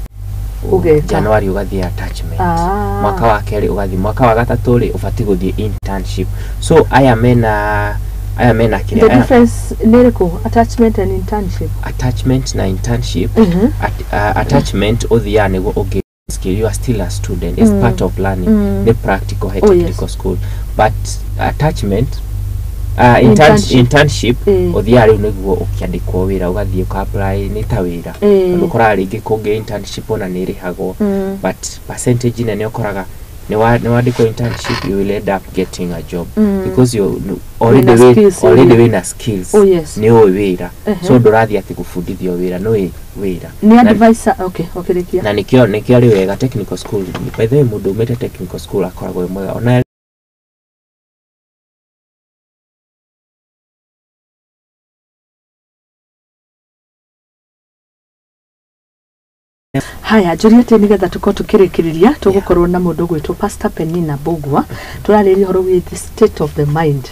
January ugathie attachment mwaka wa keri ugathie mwaka wa gatatu ri ubati guthie internship so aya mena kile the difference niriko attachment and internship na internship attachment uthia nego okay skill you are still a student is part of learning the practical technical school but attachment internship uthia riu niguo ukiandikwo wira ugathie ka apply ni ta wira ukora ringi kunge internship ona ni rihagwo but percentage ine ni ukoraga ni wandikwo internship you will end up getting a job because you already win skills ni wira so ndurathi ati gufundithio wira no wira ni advisor okay rekia na nikio ri wega technical school by the way mundu umete technical school akoragwo mwega ona haya njuriete nigetha tuko tukirikiriria tugukorwo na mundu gwitwo Pastor Penina Bugwa turarĩria horo with state of the mind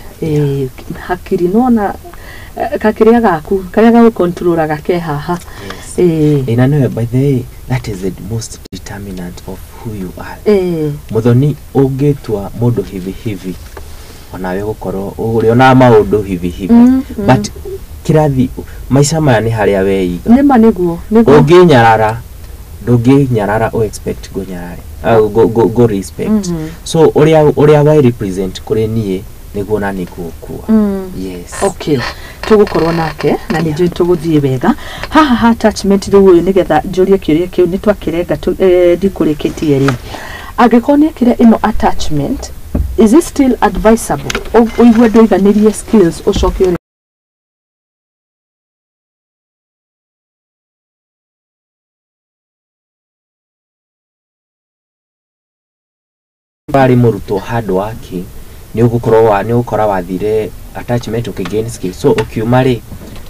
hakiri nona kakiria gaku karia ga control gake haha ina no by the way that is the most determinant of who you are muthoni ungetwa mundu hivi onawe gukorwo uriona maundu hivi but kirathi maisha maya ni haria weiga nima niguo unginyarara ndũngĩnyarara o expect gũnyarare go respect so uria wa represent kuri nie niguo na nigukua yes okay tugukorwo nake na ni njui tuguthie wega haha attachment riu uyu nigetha njurie kiuria kiu ni twakirenga ndikurikitie ri angĩkorwo kire ino attachment is it still advisable uigwe ndũiganirie skills ucoke bari murutwo hard working ni ugukora wathire attachment ukigain skill so ukiuma ri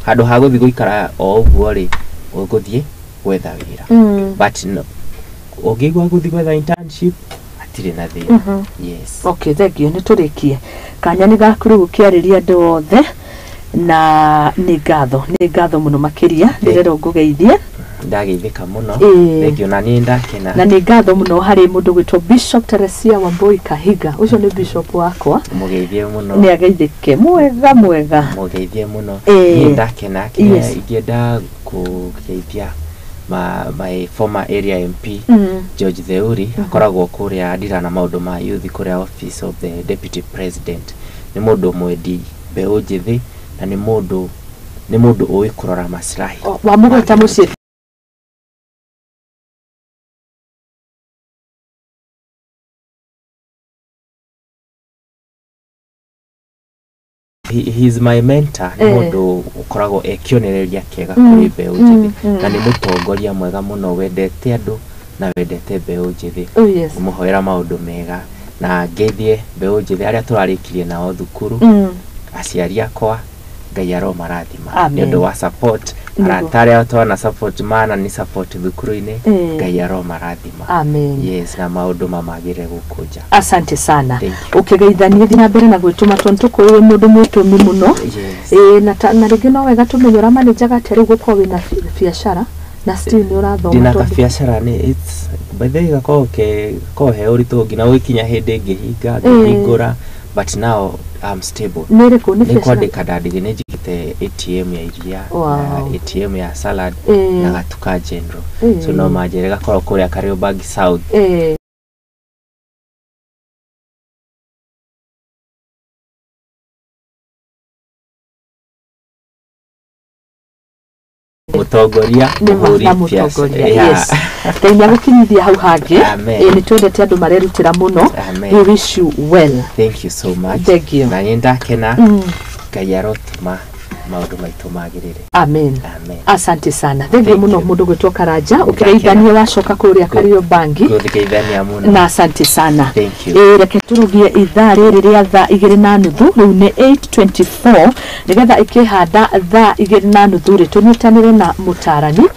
handu ha guthi guikara o uguo ri uguthie gwetha wira but no ugigwa guthi gwetha internship atire na thina yes okay thank you ni turikie kanya ni gakuru gukiariria andu othe na ni ngatho muno makiria ndirero ngugeithie ndageithika muno thengio na ni ndakena na ni ngatho muno hari mundu gwitwo Bishop Teresia Wambui Kahiga ucio ni bishop wakwa mugeithie muno ni ageithike mwega mugeithie muno ni ndakena ingenda kugeithia my former area MP George Theuri akoragwo kuria adira na maundu ma youth kuria office of the deputy president. Ni mundu mwedi mbeũ njithi na ni mundu uĩ kurora maslahi wa mugweta muciĩ. He is my mentor. Ni mundu ukoragwo ekionereria kega kuri mbeũ njithi na ni mutongoria mwega muno wendete andu na wendete mbeũ njithi. Muhoera maundu mega na ngeithie mbeũ njithi aria turarikirie nao thukuru aciari akwa Ngai aro marathima ni undu wa support aratari atwana support mana ni support thukuru-ini Ngai aro marathima. Amen. Yes, na maundu mamagire gukuja. Asante sana. Ukigeithania thina mbere na gwituma tontu ko mundu mwitumi muno. Na rigi no wega tumenyora manager gatere gukwa wina biashara na still ni urathoma dina ka biashara ni it's by the way ko he uritu ngina wikinya hindi ngihinga ngingura but now I'm stable. Niriko ni biashara kwandika ndadige ni jikite ATM ya iria na ATM ya salad na gatuka general so no majere gakoro kuria Kariobangi South. Mutongoria yes. Ngai gukinyithia hau hangi ni twendete andu marerutira muno. We wish you well. Thank you so much. Thank you. Na ndakena Ngai arotuma maundu maitu magirire. Amen. Asante sana. Thengi muno mundu gwitwo Karanja ukireithania wacoka kuria Kariobangi. Nguthigeithania muno. Na asante sana. Thank you. Reke turugie ithaa riri ria thaa 2:30 riu ni 8:24 nigetha ikihanda thaa 2:30 ri tunyitanire na mutarani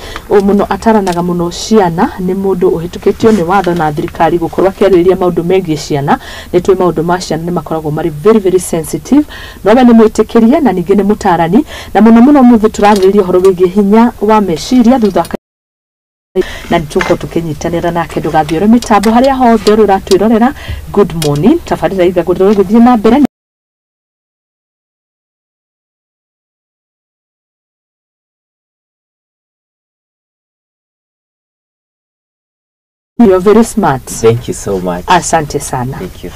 muno ataranaga muno ciana ni mundu uhitukitio ni watho na thirikari gukorwa akiariria maundu megie ciana ni twi maundu ma ciana ni makoragwo mari very sensitive no we ni mwitikirie na ningi ni mutarani na muno muthe turaririria horo wigie hinya wa meciria thutha na nituko tukinyitanira nake ndugathiore mitambo haria hothe uratwirorera. Good morning tafadhali iga guthie na mbere. You're very smart. Thank you so much. Asante sana. Thank you.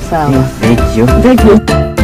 Sawa. Thank you. Thank you.